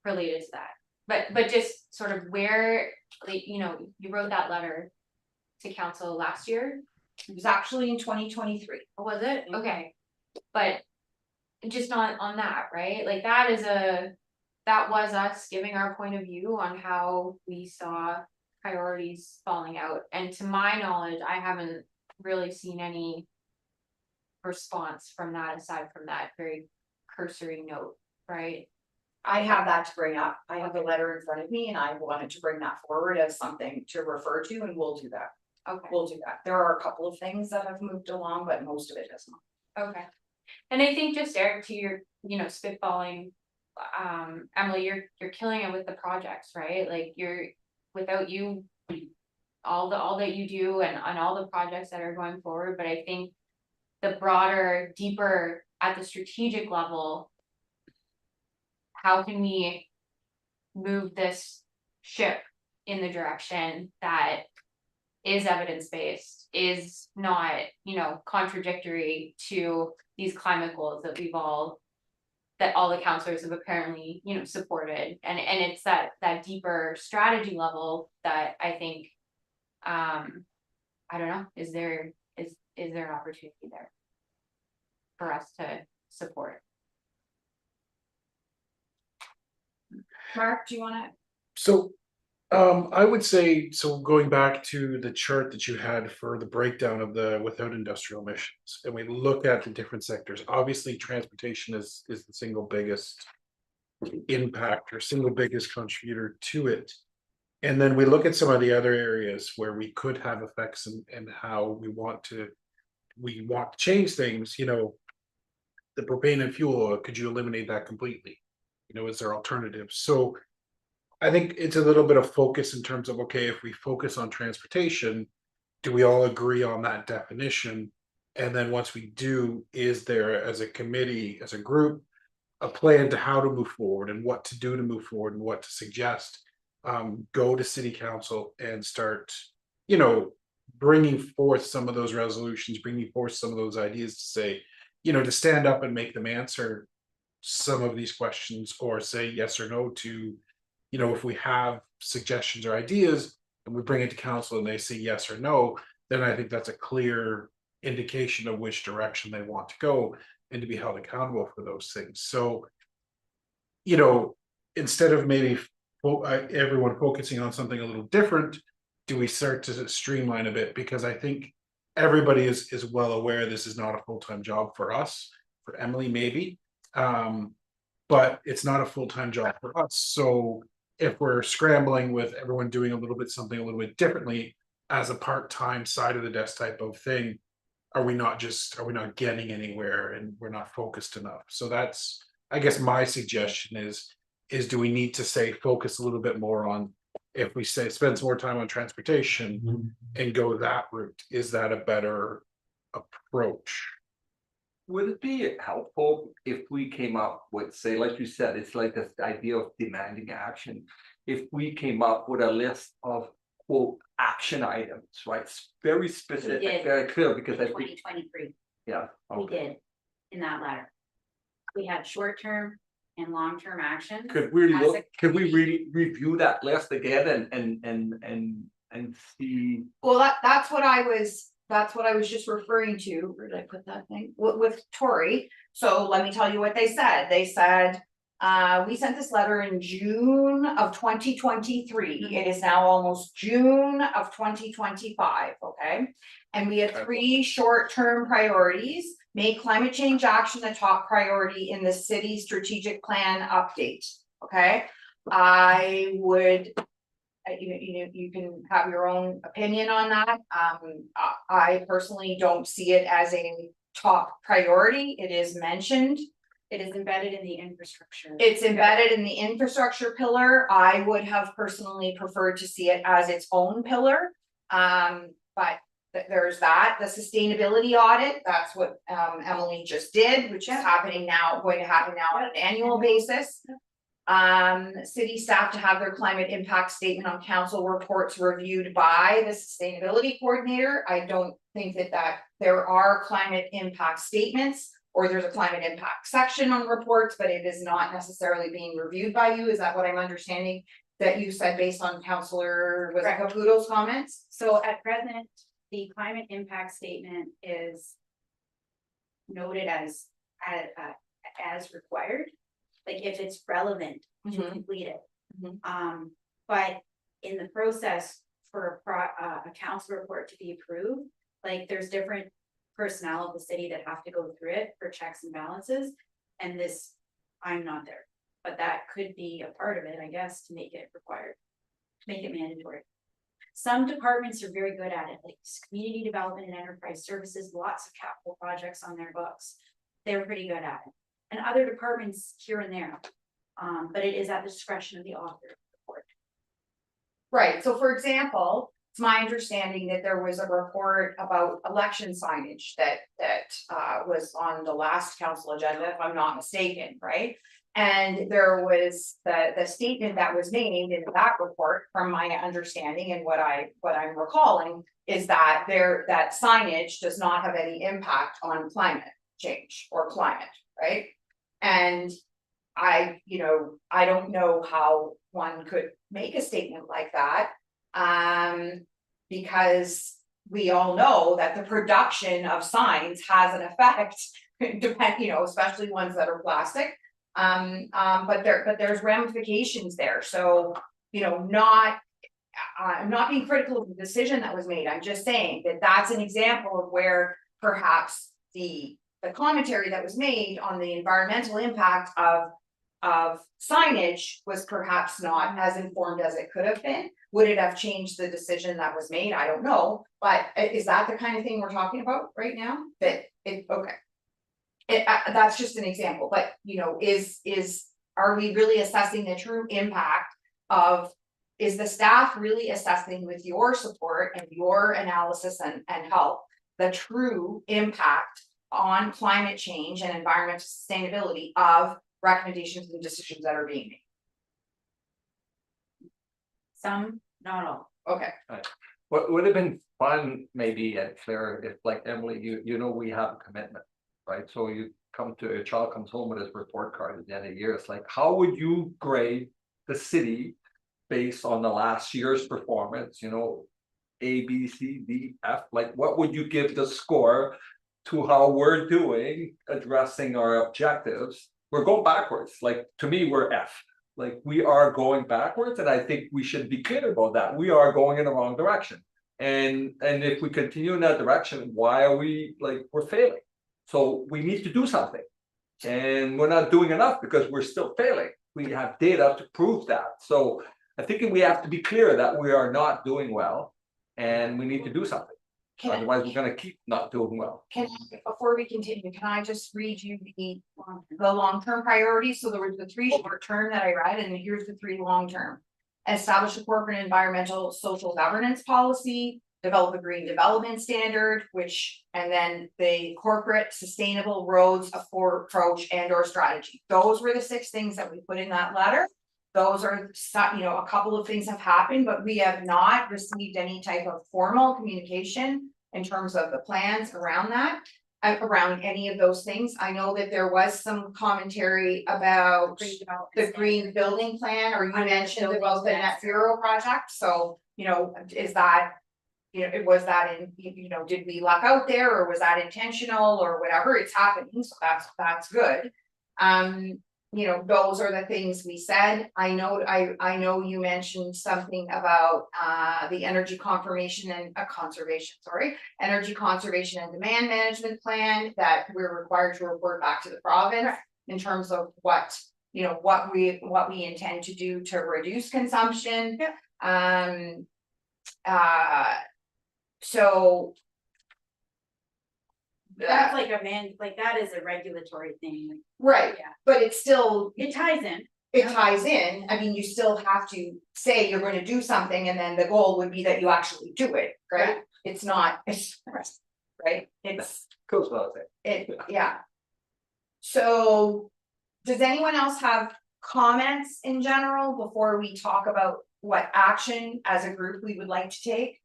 Related to that, but just sort of where, like, you know, you wrote that letter to council last year, It was actually in 2023. was it? Okay. But just on that, right? Like that was us giving our point of view on how we saw priorities falling out. And to my knowledge, I haven't really seen any response from that aside from that very cursory note, right? I have that to bring up. I have the letter in front of me and I wanted to bring that forward as something to refer to, and we'll do that. Okay. We'll do that. There are a couple of things that have moved along, but most of it has not. Okay. And I think just Eric, to your, you know, spitballing, Emily, you're killing it with the projects, right? Like without you, all that you do and all the projects that are going forward, but I think the broader, deeper at the strategic level, how can we move this ship in the direction that is evidence-based, is not, you know, contradictory to these climate goals that that all the counselors have apparently, you know, supported. And it's that deeper strategy level that I think, I don't know, is there an opportunity there for us to support? Mark, do you wanna? So, I would say, so going back to the chart that you had for the breakdown of the without industrial emissions, and we look at the different sectors, obviously transportation is the single biggest impact or single biggest contributor to it. And then we look at some of the other areas where we could have effects and how we want to change things, you know, the propane and fuel oil, could you eliminate that completely? You know, is there alternatives? So I think it's a little bit of focus in terms of, okay, if we focus on transportation, do we all agree on that definition? And then once we do, is there as a committee, as a group, a plan to how to move forward and what to do to move forward and what to suggest? Go to city council and start, you know, bringing forth some of those resolutions, bringing forth some of those ideas to say, you know, to stand up and make them answer some of these questions or say yes or no to, you know, if we have suggestions or ideas and we bring it to council and they say yes or no, then I think that's a clear indication of which direction they want to go and to be held accountable for those things. So, you know, instead of maybe everyone focusing on something a little different, do we start to streamline a bit? Because I think everybody is well aware this is not a full-time job for us, for Emily maybe, but it's not a full-time job for us. So if we're scrambling with everyone doing something a little bit differently as a part-time side of the desk type of thing, are we not getting anywhere and we're not focused enough? So that's, I guess my suggestion is do we need to say focus a little bit more on, if we say spend some more time on transportation and go that route, is that a better approach? Would it be helpful if we came up with, say, like you said, it's like this idea of demanding action. If we came up with a list of quote action items, right? Very specific, did. very clear, because I think, 2023, yeah. we Okay. did in that letter. We had short-term and long-term action. Could we as look, a could we committee. really review that list again and and see. Well, that's what I was just referring to, where did I put that thing, with Tori, so let me tell you what they said. We sent this letter in June of 2023. It is now almost June of 2025. Okay? And we had Okay. 3 short-term priorities, make climate change action the top priority in the city strategic plan update, okay? I would, you can have your own opinion on that. I personally don't see it as a top priority. It is mentioned. It is embedded in the infrastructure. It's embedded in the infrastructure pillar. I would have personally preferred to see it as its own pillar. But there's that, the sustainability audit, that's what Emily just did, which is happening now, going to happen now on an annual basis. City staff to have their climate impact statement on council reports reviewed by the sustainability coordinator. I don't think that there are climate impact statements, or there's a climate impact section on reports, but it is not necessarily being reviewed by you. Is that what I'm understanding? That you said based on Councillor, was it Correct. Caputo's comments? So at present, the climate impact statement is noted as required, like if it's relevant to Mhm. complete it. Mhm. But in the process for a council report to be approved, like there's different personnel of the city that have to go through it for checks and balances. And this, I'm not there, but that could be a part of it, I guess, to make it required, to make it mandatory. Some departments are very good at it, like community development and enterprise services, lots of capital projects on their books. They're pretty good at it. And other departments here and there. But it is at the discretion of the author of the report. Right, so for example, it's my understanding that there was a report about election signage that was on the last council agenda, if I'm not mistaken, right? And there was the statement that was made in that report, from my understanding and what I'm recalling, is that that signage does not have any impact on climate change or climate, right? And I don't know how one could make a statement like that. Because we all know that the production of signs has an effect, especially ones that are plastic. But there's ramifications there, so, I'm not being critical of the decision that was made, I'm just saying that that's an example of where perhaps the commentary that was made on the environmental impact of signage was perhaps not as informed as it could have been. Would it have changed the decision that was made? I don't know, but is that the kind of thing we're talking about right now? Okay. That's just an example, but are we really assessing the true impact of, is the staff really assessing with your support and your analysis and help, the true impact on climate change and environmental sustainability of recommendations and decisions that are being made? Some, not all. Okay, What would have been fun, maybe, and Claire, if like Emily, we have a commitment, right? So your child comes home with his report card at the end of the year. It's like, how would you grade the city based on the last year's performance? A, B, C, D, F. Like, what would you give the score to how we're doing addressing our objectives? We're going backwards. Like, to me, we're F. Like, we are going backwards, and I think we should be clear about that. We are going in the wrong direction. And if we continue in that direction, why are we're failing? So we need to do something. And we're not doing enough because we're still failing. We have data to prove that. So I think we have to be clear that we are not doing well and we need to do something. Otherwise, we're gonna keep not doing well. before we continue, can I just read you the long-term priorities? So there were the 3 short-term that I read, and here's the 3 long-term. Establish a corporate environmental social governance policy, develop a green development standard, and then the corporate sustainable roads approach and/or strategy. Those were the 6 things that we put in that letter. Those are, a couple of things have happened, but we have not received any type of formal communication in terms of the plans around that. around any of those things. I know that there was some commentary about Green development the standard. green building plan, or you Under the mentioned building about the plan. net zero project, so, is that? Was that did we luck out there, or was that intentional, or whatever, it's happening, so that's good. Those are the things we said. I know you mentioned something about the energy conservation and energy conservation and demand management plan that we're required to report back to the province in terms of what we intend to do to reduce consumption. So. That's like that is a regulatory thing, Right, yeah, but it's still, it ties in. it ties in, I mean, you still have to say you're gonna do something, and then the goal would be that you actually do it, right? It's not, right, it's, Goes without saying. yeah. So, does anyone else have comments in general before we talk about what action as a group we would like to take?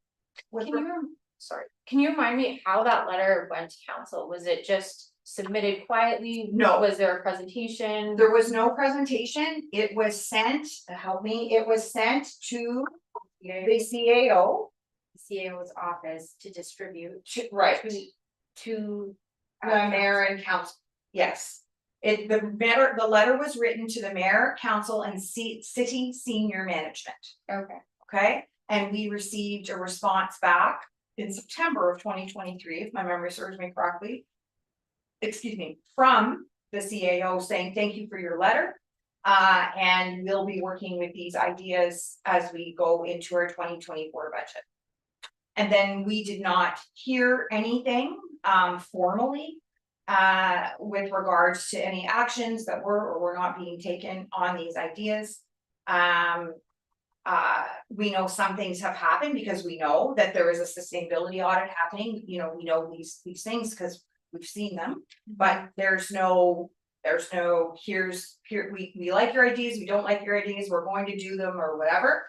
Can you remind me how that letter went to council? Was it just submitted quietly? No. Was there a presentation? There was no presentation, it was sent, it was sent to the CAO. CAO's office to distribute Right, to. the mayor and council, yes. The letter was written to the mayor, council, and city senior management, Okay. okay? And we received a response back in September of 2023, if my memory serves me correctly. Excuse me, from the CAO saying, thank you for your letter. And we'll be working with these ideas as we go into our 2024 budget. And then we did not hear anything formally with regards to any actions that were or were not being taken on these ideas. We know some things have happened because we know that there is a sustainability audit happening, we know these things because we've seen them, but there's no, we like your ideas, we don't like your ideas, we're going to do them or whatever.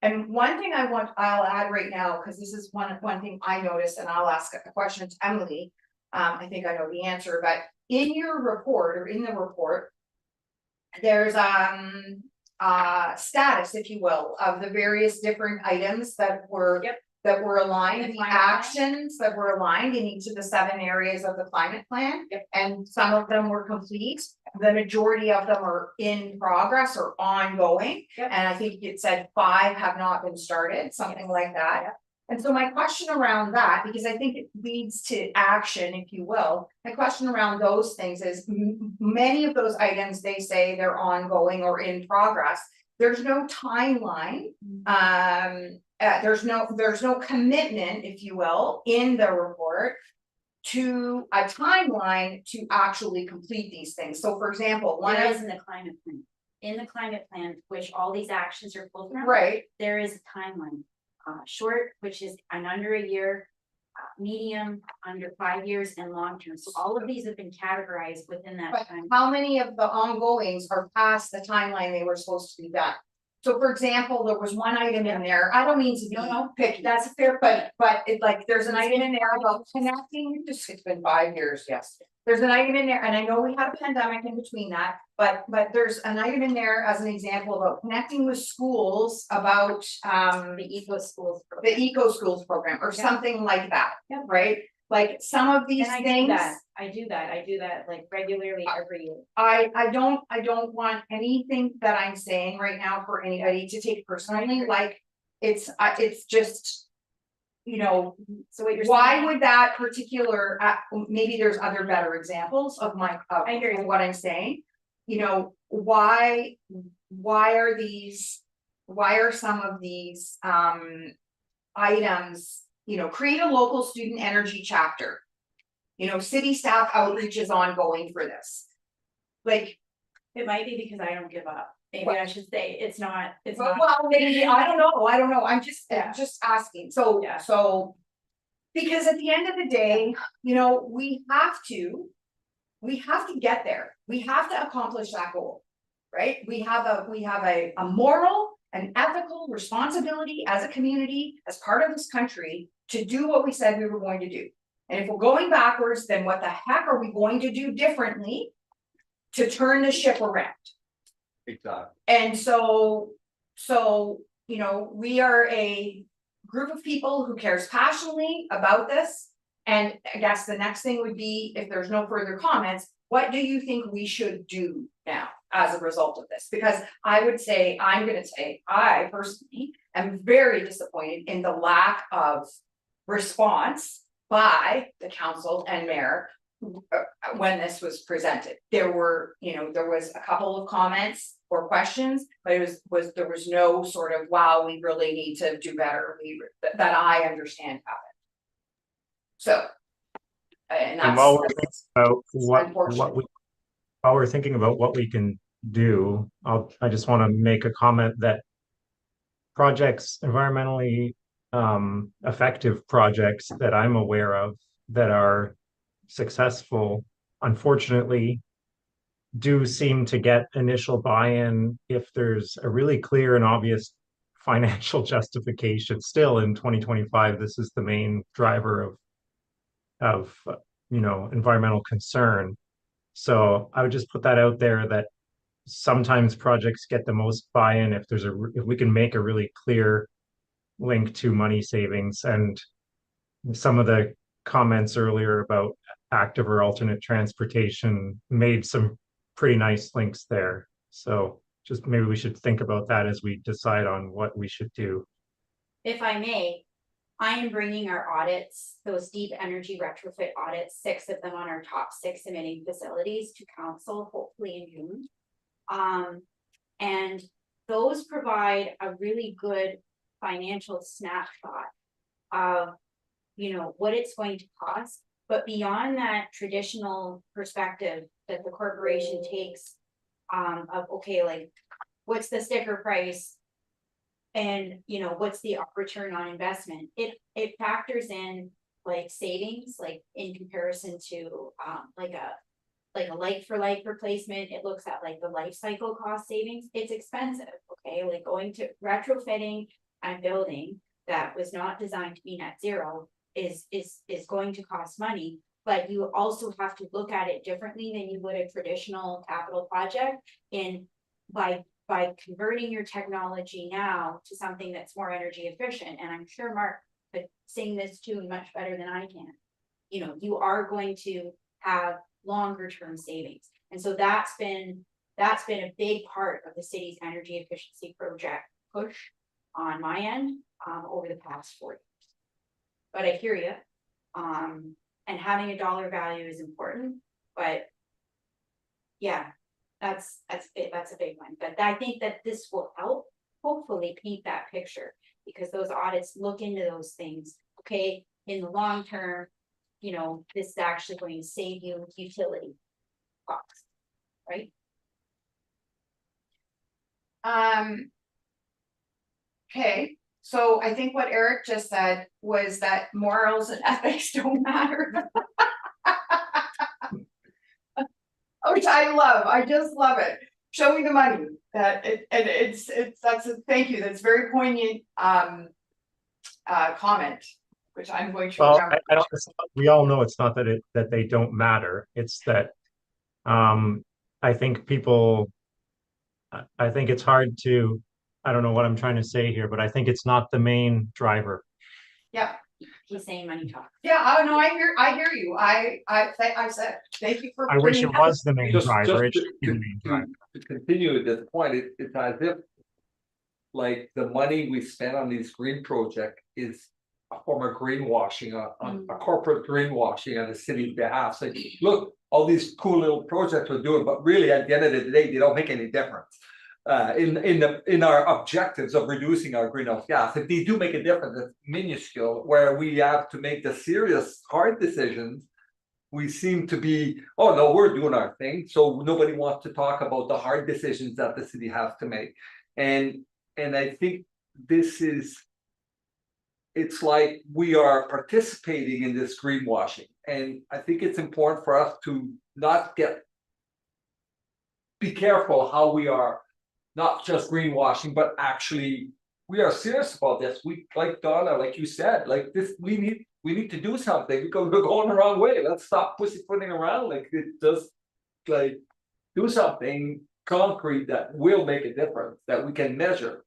And one thing I'll add right now, because this is one thing I noticed, and I'll ask a question to Emily. I think I know the answer, but in your report, or in the report, there's status, if you will, of the various different items that were aligned, In the the climate plan. actions that were aligned in each of the 7 areas of the climate plan. And some of them were complete, the majority of them are in progress or ongoing. Yep. And I think it said 5 have not been started, something like that. Yep. And so my question around that, because I think it leads to action, if you will, my question around those things is many of those items, they say they're ongoing or in progress. There's no timeline. There's no commitment, if you will, in the report to a timeline to actually complete these things. So for example, one There of, is in the climate plan. In the climate plan, which all these actions are pulled from. right, There is a timeline. Short, which is an under a year, medium, under 5 years, and long term. So all of these have been categorized within that but time. how many of the ongoings are past the timeline they were supposed to be done? So for example, there was one item in there, I don't mean to be picky, that's a fair, but it like, there's an item in there about connecting, it's been 5 years, yes. There's an item in there, and I know we had a pandemic in between that, but there's an item in there as an example about connecting with schools about The eco schools. the program. eco schools program or Yeah. something like that, Yeah. right? Like some of these And I things. do that like regularly every year. I don't want anything that I'm saying right now for anybody to take personally, like, it's just. So what you're saying. Why would that particular, maybe there's other better examples of I hear you. what I'm saying. Why are some of these items, create a local student energy chapter. City staff outreach is ongoing for this. Like, It might be because I don't give up. Maybe What? I should say it's not. well, maybe, I don't know, I'm just asking, so, Yeah. because at the end of the day, we have to get there, we have to accomplish that goal, right? We have a moral and ethical responsibility as a community, as part of this country, to do what we said we were going to do. And if we're going backwards, then what the heck are we going to do differently to turn the ship around? Exactly. And so, you know, we are a group of people who cares passionately about this. And I guess the next thing would be, if there's no further comments, what do you think we should do now as a result of this? Because I would say, I'm gonna say, I personally am very disappointed in the lack of response by the council and mayor when this was presented. There were, you know, there was a couple of comments or questions, but it there was no sort of, wow, we really need to do better, that I understand of it. So. And And while we're that's about unfortunate. while we're thinking about what we can do, I just want to make a comment that projects, environmentally effective projects that I'm aware of that are successful, unfortunately, do seem to get initial buy-in if there's a really clear and obvious financial justification. Still in 2025, this is the main driver of you know, environmental concern. So I would just put that out there that sometimes projects get the most buy-in if if we can make a really clear link to money savings. And some of the comments earlier about active or alternate transportation made some pretty nice links there. So just maybe we should think about that as we decide on what we should do. If I may, I am bringing our audits, those deep energy retrofit audits, 6 of them on our top 6 emitting facilities to council, hopefully in June. And those provide a really good financial snapshot of, you know, what it's going to cost. But beyond that traditional perspective that the corporation takes, of, okay, like, what's the sticker price? And, you know, what's the return on investment? It factors in like savings, like in comparison to like a like for like replacement. It looks at like the life cycle cost savings. It's expensive, okay? Like going to retrofitting a building that was not designed to be net zero is going to cost money. But you also have to look at it differently than you would a traditional capital project in by converting your technology now to something that's more energy efficient. And I'm sure Mark could sing this tune much better than I can. You know, you are going to have longer term savings. And so that's been a big part of the city's energy efficiency project push on my end over the past 4 years. But I hear you. And having a dollar value is important, but yeah, that's a big one. But I think that this will help hopefully paint that picture, because those audits look into those things. Okay, in the long term, you know, this is actually going to save you utility costs, right? Okay, so I think what Eric just said was that morals and ethics don't matter. Which I love, I just love it. Show me the money. That's a thank you. That's very poignant comment, which I'm going to. Well, we all know it's not that they don't matter. It's that I think I think it's hard to, I don't know what I'm trying to say here, but I think it's not the main driver. Yeah. He's saying money talks. Yeah, oh no, I hear you. I said, thank you for. I wish it was the main Just driver. It to, should be the main driver. to continue at this point, it's as if like the money we spend on these green project is a form of greenwashing, on a corporate greenwashing on the city's behalf. So look, all these cool little projects we're doing, but really at the end of the day, they don't make any difference. In our objectives of reducing our greenhouse gas. If they do make a difference, it's minuscule. Where we have to make the serious hard decisions, we seem to be, oh no, we're doing our thing. So nobody wants to talk about the hard decisions that the city has to make. And I think it's like we are participating in this greenwashing. And I think it's important for us to not be careful how we are not just greenwashing, but actually we are serious about this. We, like Donna, like you said, like this, we need we need to do something because we're going the wrong way. Let's stop pussyfooting around like it just like do something concrete that will make a difference that we can measure.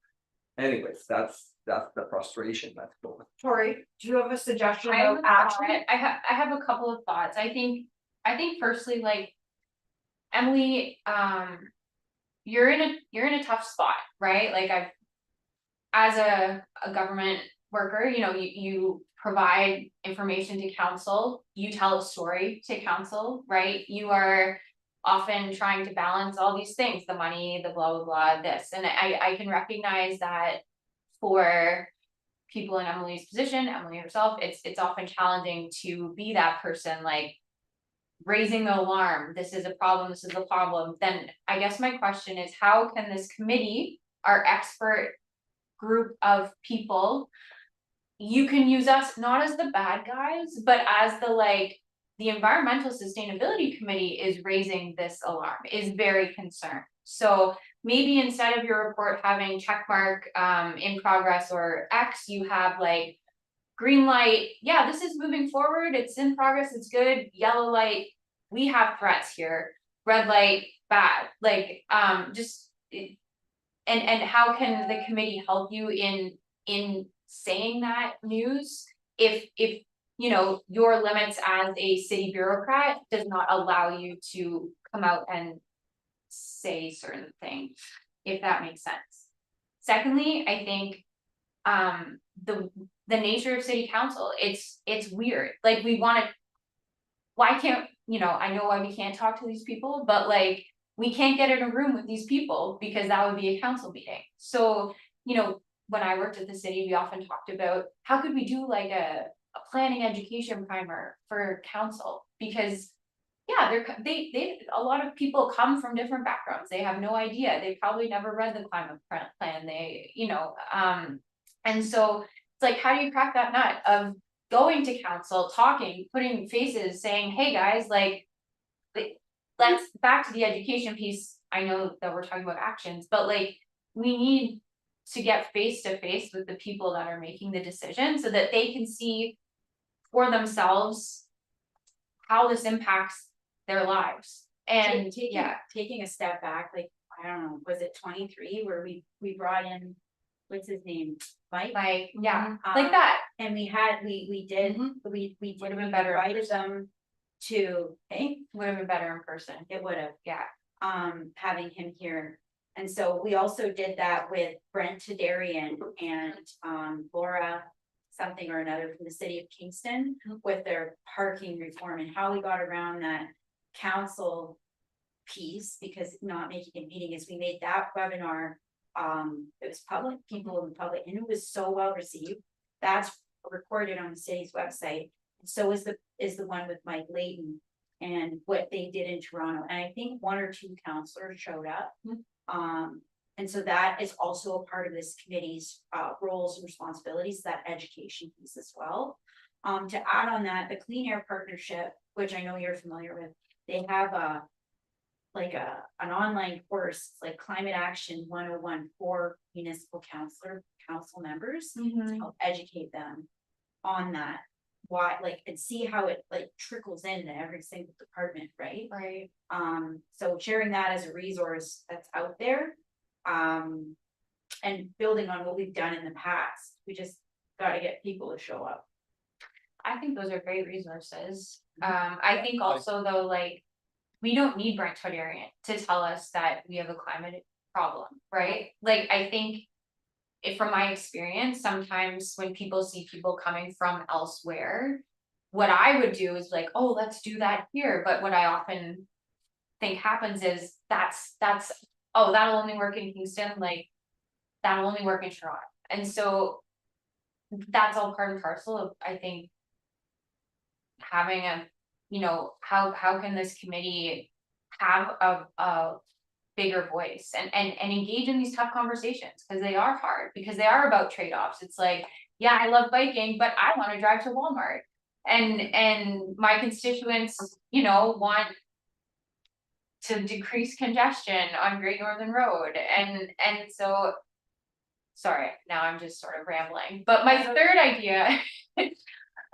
Anyways, that's the frustration that's going. Tori, do you have a suggestion I have of a action? thought. I have a couple of thoughts. I think firstly, like, Emily, you're in a tough spot, right? Like as a government worker, you know, you provide information to council, you tell a story to council, right? You are often trying to balance all these things, the money, the blah, blah, blah, this, and I can recognize that for people in Emily's position, Emily herself, it's often challenging to be that person, like raising the alarm, this is a problem, then I guess my question is, how can this committee, our expert group of people, you can use us not as the bad guys, but as the like, the environmental sustainability committee is raising this alarm, is very concerned. So maybe instead of your report having check mark in progress or X, you have like green light, yeah, this is moving forward, it's in progress, it's good, yellow light, we have threats here, red light, bad, like just and how can the committee help you in saying that news if you know your limits as a city bureaucrat does not allow you to come out and say certain things, if that makes sense. Secondly, I think the nature of city council, it's weird, like we want to, why can't, you know, I know why we can't talk to these people, but like we can't get in a room with these people because that would be a council meeting. So, you know, when I worked at the city, we often talked about how could we do like a planning education primer for council, because yeah, they a lot of people come from different backgrounds, they have no idea, they probably never read the climate plan, they, you know, and so it's like, how do you crack that nut of going to council, talking, putting faces, saying, hey guys, like, let's back to the education piece. I know that we're talking about actions, but like, we need to get face to face with the people that are making the decision so that they can see for themselves how this impacts their lives. And yeah, Taking a step back, like, I don't know, was it 23 where we brought in, what's his name, Mike? like, yeah, Mhm. like that. And we did, we Would've been we better in invited them to, hey, Would have been better in person. it would have, Yeah. having him here. And so we also did that with Brent Tadarian and Laura something or another from the city of Kingston with their parking reform and how we got around that council piece, because not making a meeting is we made that webinar. It was public, people in the public, and it was so well received. That's recorded on the city's website. And so is the one with Mike Layton and what they did in Toronto. And I think 1 or 2 counselors showed up. And so that is also a part of this committee's roles and responsibilities, that education piece as well. To add on that, the Clean Air Partnership, which I know you're familiar with, they have an online course, like Climate Action 101 for municipal council members to help educate them on that. Why, like, and see how it like trickles into every single department, right? Right. So sharing that as a resource that's out there, and building on what we've done in the past, we just gotta get people to show up. I think those are great resources. I think also though, like, we don't need Brent Todarian to tell us that we have a climate problem, right? Like, I think from my experience, sometimes when people see people coming from elsewhere, what I would do is like, oh, let's do that here. But what I often think happens is that's, oh, that'll only work in Kingston, like, that'll only work in Toronto. And so that's all part and parcel of, I think, having a, you know, how can this committee have a bigger voice and engage in these tough conversations, because they are hard, because they are about trade-offs. It's like, yeah, I love biking, but I want to drive to Walmart, and my constituents, you know, want to decrease congestion on Great Northern Road, and so, sorry, now I'm just sort of rambling, but my third idea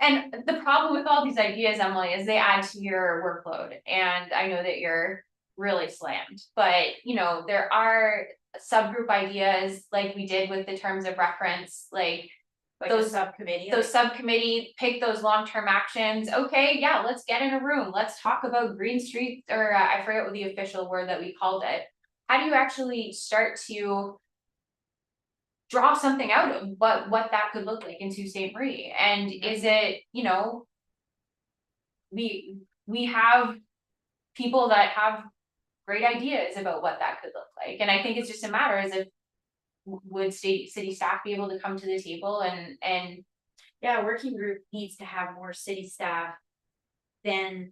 And the problem with all these ideas, Emily, is they add to your workload, and I know that you're really slammed, but you know, there are subgroup ideas like we did with the terms of reference, like Like a those subcommittee. those subcommittee, pick those long-term actions. Okay, yeah, let's get in a room. Let's talk about Green Street, or I forget what the official word that we called it. How do you actually start to draw something out of what that could look like in Sault Ste. Marie? And is it, you know, we have people that have great ideas about what that could look like, and I think it's just a matter as if would city staff be able to come to the table and Yeah, a working group needs to have more city staff than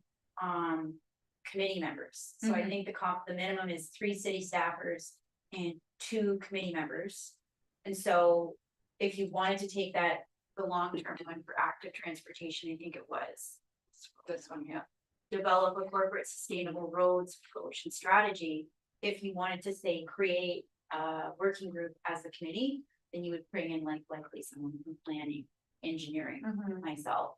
committee members. So I Mhm. think the minimum is 3 city staffers and 2 committee members. And so if you wanted to take that, the long-term one for active transportation, I think it was this one here. Develop a corporate sustainable roads approach and strategy. If you wanted to say create a working group as a committee, then you would bring in likely someone from planning, engineering, myself,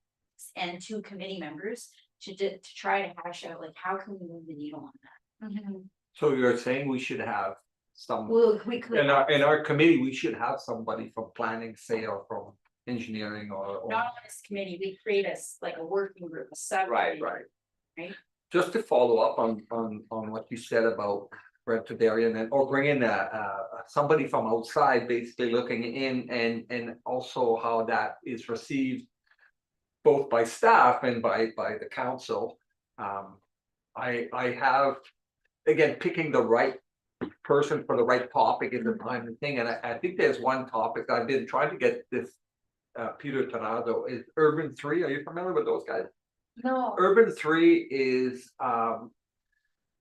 and 2 committee members to try to hash out like how can we move the needle on that. So you're saying we should have some, Well, we could in our committee, we should have somebody from planning, say, or from engineering or. not on this committee, we create like a working group, a subcommittee. Right. Just to follow up on what you said about Brentodarian or bring in somebody from outside, basically looking in and also how that is received both by staff and by the council. I have, again, picking the right person for the right topic is the time and thing, and I think there's one topic I've been trying to get this Peter Tornado is Urban 3. Are you familiar with those guys? no. Urban 3 is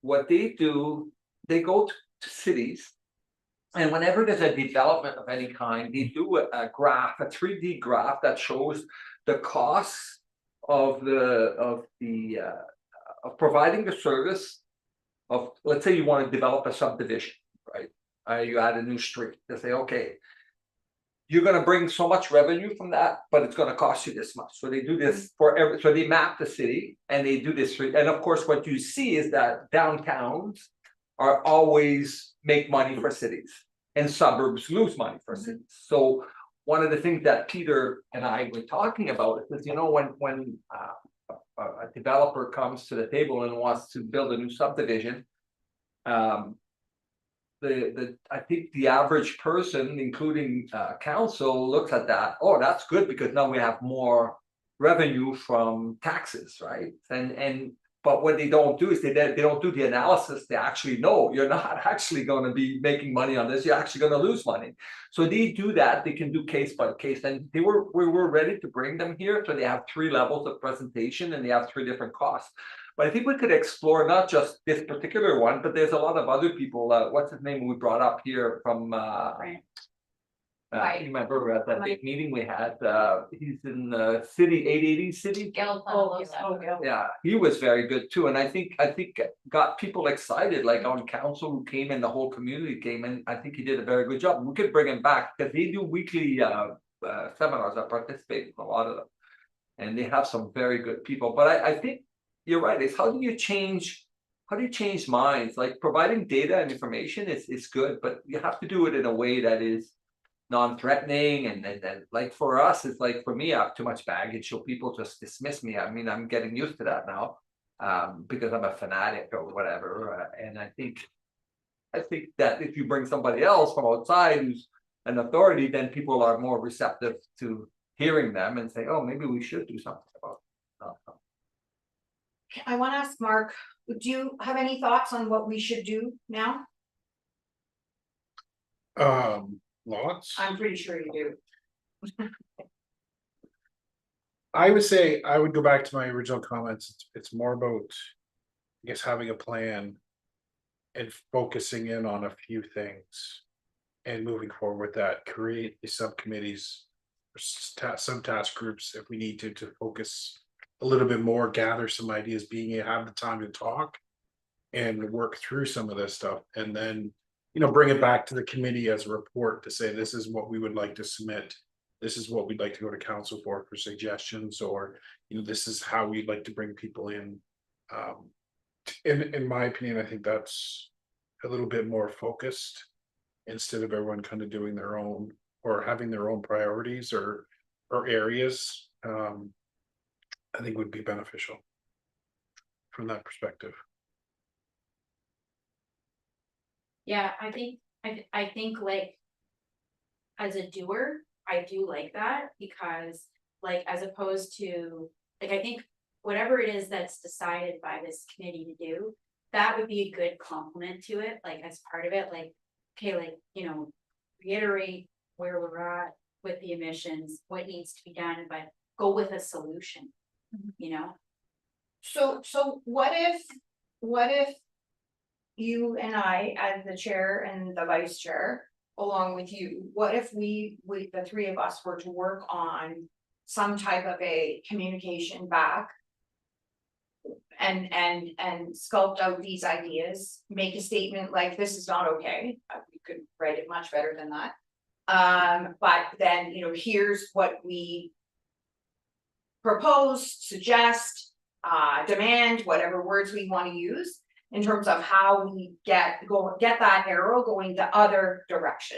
what they do, they go to cities. And whenever there's a development of any kind, they do a graph, a 3D graph that shows the costs of providing the service of, let's say you want to develop a subdivision, right? You add a new street. They say, okay, you're gonna bring so much revenue from that, but it's gonna cost you this much. So they do this for so they map the city and they do this. And of course, what you see is that downtowns are always make money for cities and suburbs lose money for cities. So one of the things that Peter and I were talking about is, you know, when a developer comes to the table and wants to build a new subdivision, I think the average person, including council, looks at that. Oh, that's good because now we have more revenue from taxes, right? And but what they don't do is they don't do the analysis. They actually know you're not actually going to be making money on this. You're actually going to lose money. So they do that. They can do case by case, and we were ready to bring them here. So they have 3 levels of presentation, and they have 3 different costs. But I think we could explore not just this particular one, but there's a lot of other people. What's his name we brought up here from Right. Right. you remember at that big meeting we had, he's in city 880 city. Gil Oh, Planosa. Yeah, he was very good too, and I think got people excited, like on council who came and the whole community came, and I think he did a very good job. We could bring him back because they do weekly seminars. I participate in a lot of them, and they have some very good people. But I think you're right. It's how do you change minds? Like providing data and information is good, but you have to do it in a way that is non-threatening and like for us, it's like for me, I have too much baggage, so people just dismiss me. I mean, I'm getting used to that now, because I'm a fanatic or whatever. And I think that if you bring somebody else from outside who's an authority, then people are more receptive to hearing them and say, oh, maybe we should do something about it. I want to ask Mark, do you have any thoughts on what we should do now? Lots. I'm pretty sure you do. I would say I would go back to my original comments. It's more about, I guess, having a plan and focusing in on a few things and moving forward with that. Create the subcommittees, some task groups if we need to focus a little bit more, gather some ideas, have the time to talk and work through some of this stuff, and then bring it back to the committee as a report to say this is what we would like to submit this is what we'd like to go to council for suggestions, or, this is how we'd like to bring people in. In my opinion, I think that's a little bit more focused, instead of everyone kind of doing their own, or having their own priorities or areas. I think would be beneficial from that perspective. Yeah, I think like. As a doer, I do like that because like as opposed to, like, I think whatever it is that's decided by this committee to do. That would be a good complement to it, like as part of it, like, okay, like, reiterate where we're at with the emissions, what needs to be done, but go with a solution, you know? So what if you and I, as the chair and the vice chair, along with you, what if we, the three of us were to work on some type of a communication back and sculpt out these ideas, make a statement like, this is not okay. We could write it much better than that. But then, here's what we propose, suggest, demand, whatever words we want to use, in terms of how we get that arrow going the other direction.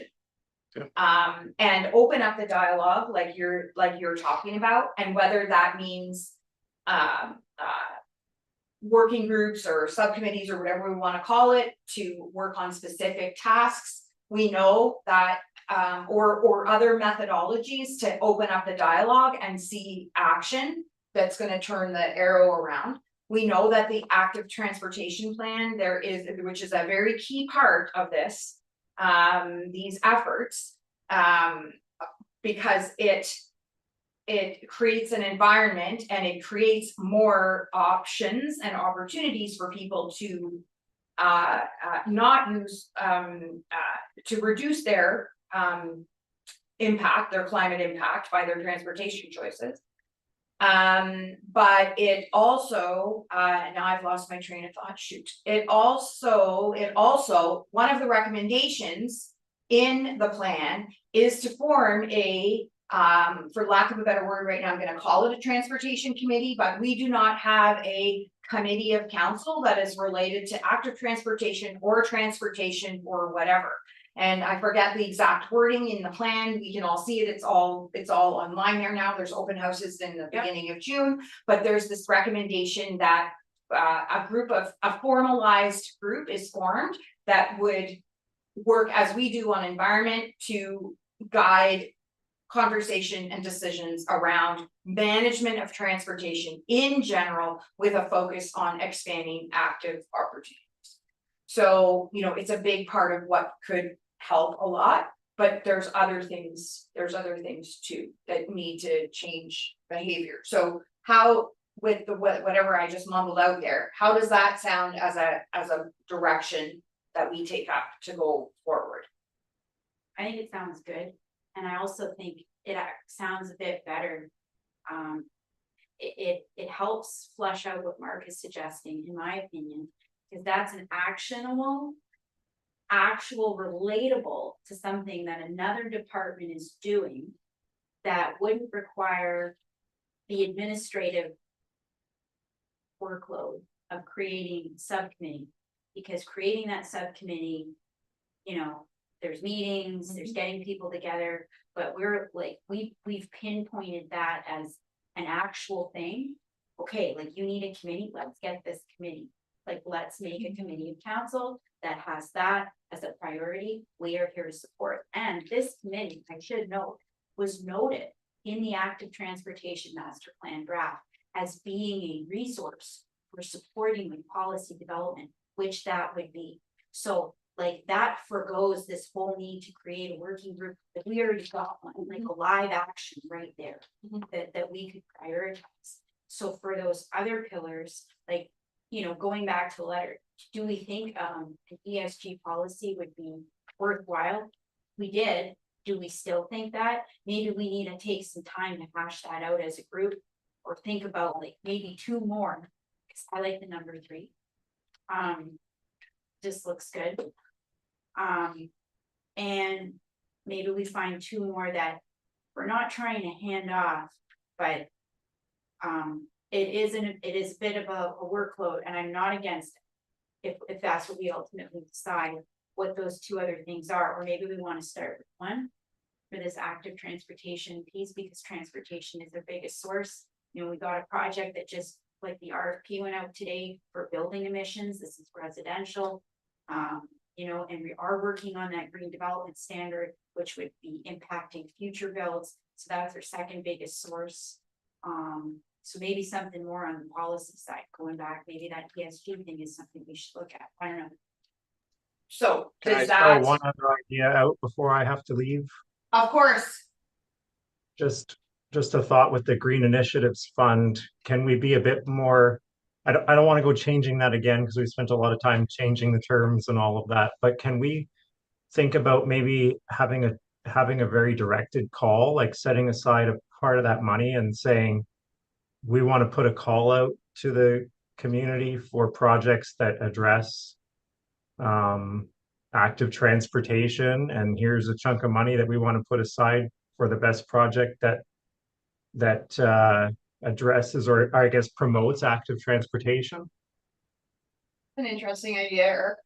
Yeah. And open up the dialogue like you're talking about, and whether that means working groups or subcommittees or whatever we want to call it, to work on specific tasks. We know that or other methodologies to open up the dialogue and see action that's going to turn the arrow around. We know that the active transportation plan which is a very key part of this, these efforts, because it creates an environment and it creates more options and opportunities for people to not use to reduce their impact, their climate impact by their transportation choices. But it also, now I've lost my train of thought, shoot. It also, one of the recommendations in the plan is to form a, for lack of a better word right now, I'm gonna call it a transportation committee, but we do not have a committee of council that is related to active transportation or whatever. And I forget the exact wording in the plan. We can all see it. It's all online there now. There's open houses in the beginning of June, but there's this recommendation that a formalized group is formed that would work as we do on environment to guide conversation and decisions around management of transportation in general, with a focus on expanding active opportunities. So, it's a big part of what could help a lot, but there's other things too that need to change behavior. So how, with the whatever I just mumbled out there, how does that sound as a direction that we take up to go forward? I think it sounds good, and I also think it sounds a bit better. It helps flesh out what Mark is suggesting, in my opinion, because that's an actual relatable to something that another department is doing that wouldn't require the administrative workload of creating subcommittee, because creating that subcommittee, there's meetings, there's getting people together, but we're like, we've pinpointed that as an actual thing. Okay, like, you need a committee, let's get this committee. Like, let's make a committee of council that has that as a priority. We are here to support. And this committee, I should note, was noted in the active transportation master plan draft as being a resource for supporting the policy development, which that would be. So like, that forgoes this whole need to create a working group that we already got one, like a live action right there that we could prioritize. So for those other pillars, like, going back to the letter, do we think an ESG policy would be worthwhile? We did. Do we still think that? Maybe we need to take some time to hash that out as a group, or think about like maybe 2 more, because I like the number 3. Just looks good. And maybe we find 2 more that we're not trying to hand off, but. It is a bit of a workload, and I'm not against it. If that's what we ultimately decide, what those two other things are, or maybe we wanna start with one. For this active transportation piece, because transportation is their biggest source. You know, we got a project that just, like the RFP went out today for building emissions, this is residential. You know, and we are working on that green development standard, which would be impacting future builds, so that's our second biggest source. So maybe something more on the policy side, going back, maybe that ESG thing is something we should look at, I don't know. So Can I does throw that, one other idea out before I have to leave? of course, Just a thought with the Green Initiatives Fund, can we be a bit more? I don't want to go changing that again because we spent a lot of time changing the terms and all of that, but can we think about maybe having a very directed call, like setting aside a part of that money and saying, we want to put a call out to the community for projects that address active transportation, and here's a chunk of money that we want to put aside for the best project that addresses, or I guess promotes, active transportation. an interesting idea, Eric.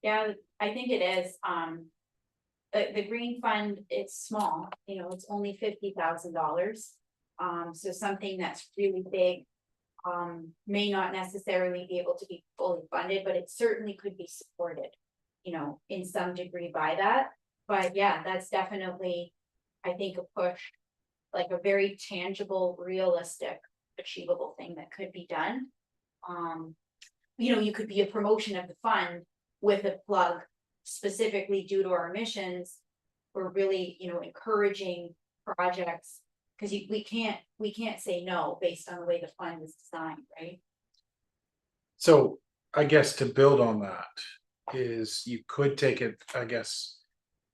Yeah, I think it is, the green fund, it's small, you know, it's only $50,000. So something that's really big, may not necessarily be able to be fully funded, but it certainly could be supported, you know, in some degree by that. But yeah, that's definitely, I think, a push, like a very tangible, realistic, achievable thing that could be done. You know, you could be a promotion of the fund with a plug specifically due to our emissions. We're really, you know, encouraging projects, because we can't say no based on the way the fund is designed, right? So I guess to build on that is you could take it, I guess,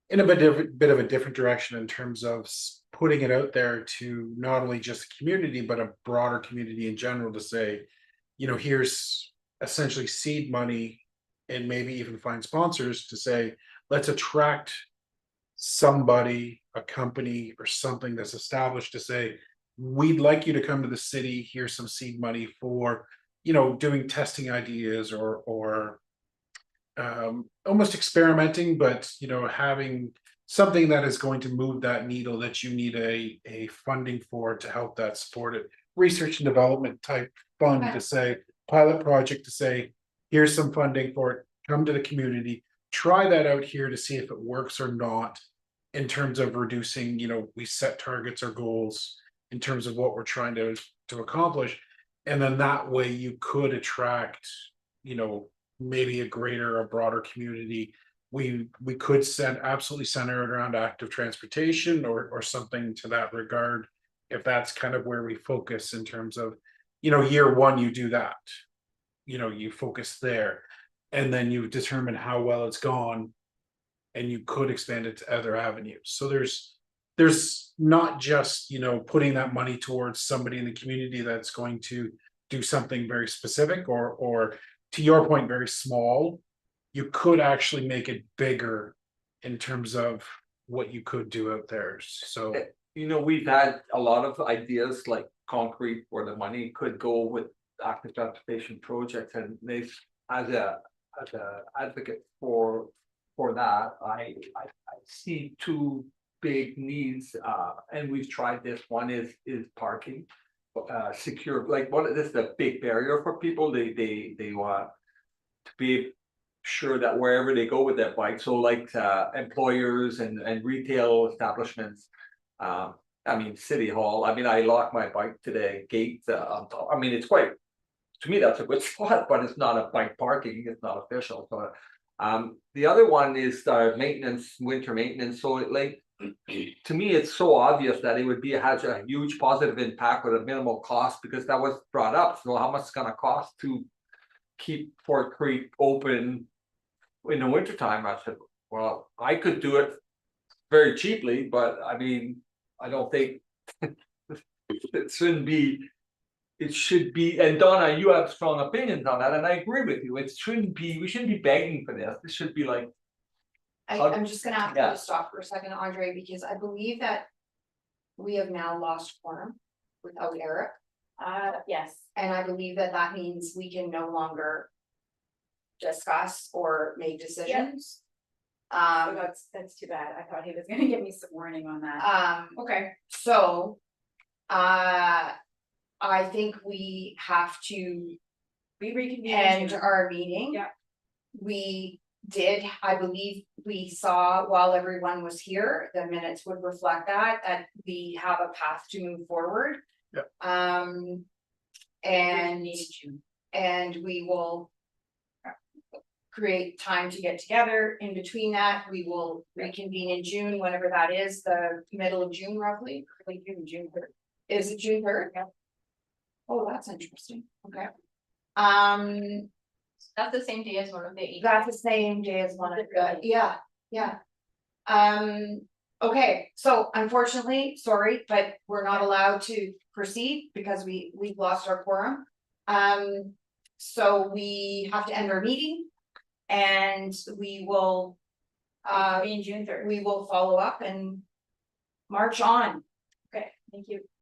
in a bit of a different direction in terms of putting it out there to not only just the community, but a broader community in general to say, you know, here's essentially seed money, and maybe even find sponsors to say, let's attract somebody, a company or something that's established to say, we'd like you to come to the city, here's some seed money for, you know, doing testing ideas or almost experimenting, but you know, having something that is going to move that needle that you need a funding for to help that support it. Research and development type fund to say, pilot project to say, here's some funding for it, come to the community, try that out here to see if it works or not. In terms of reducing, you know, we set targets or goals in terms of what we're trying to accomplish. And then that way you could attract, you know, maybe a broader community. We could absolutely center it around active transportation or something to that regard. If that's kind of where we focus in terms of, you know, year one, you do that, you know, you focus there, and then you determine how well it's gone, and you could expand it to other avenues. So there's not just, you know, putting that money towards somebody in the community that's going to do something very specific or to your point, very small. You could actually make it bigger in terms of what you could do out there. So, You know, we've had a lot of ideas like concrete where the money could go with active transportation projects, and they, as a advocate for that, I see two big needs, and we've tried this. One is parking, secure, like this is a big barrier for people. They want to be sure that wherever they go with their bike, so like employers and retail establishments, I mean, City Hall, I mean, I locked my bike today, gate, I mean, it's quite, to me, that's a good spot, but it's not a bike parking, it's not official, so. The other one is maintenance, winter maintenance, so like, to me, it's so obvious that it would has a huge positive impact with a minimal cost, because that was brought up, so how much it's gonna cost to keep Fort Creek open in the wintertime? I said, well, I could do it very cheaply, but I mean, I don't think it shouldn't be. It should be, and Donna, you have strong opinions on that, and I agree with you. It shouldn't be, we shouldn't be begging for this. This should be like, I'm just gonna have Yeah. to stop for a second, Andre, because I believe that we have now lost quorum without Eric, Yes, and I believe that that means we can no longer discuss or make decisions. oh, that's too bad. I thought he was gonna give me some warning on that. Okay. So, I think we have to We reconvene. in end June. our meeting. Yeah. We did, I believe we saw while everyone was here, the minutes would reflect that we have a path to move forward. Yep. And, Reconvene in June. and we will create time to get together. In between that, we will reconvene in June, whenever that is, the middle of June roughly, early June 3rd. Is it June 3rd? Oh, that's interesting, okay. That's the same day as one of the. That's the same day as one of the, yeah, yeah. Okay, so unfortunately, sorry, but we're not allowed to proceed because we've lost our quorum. So we have to end our meeting. And we will, Reconvene June 3rd. we will follow up and march on. Okay, thank you.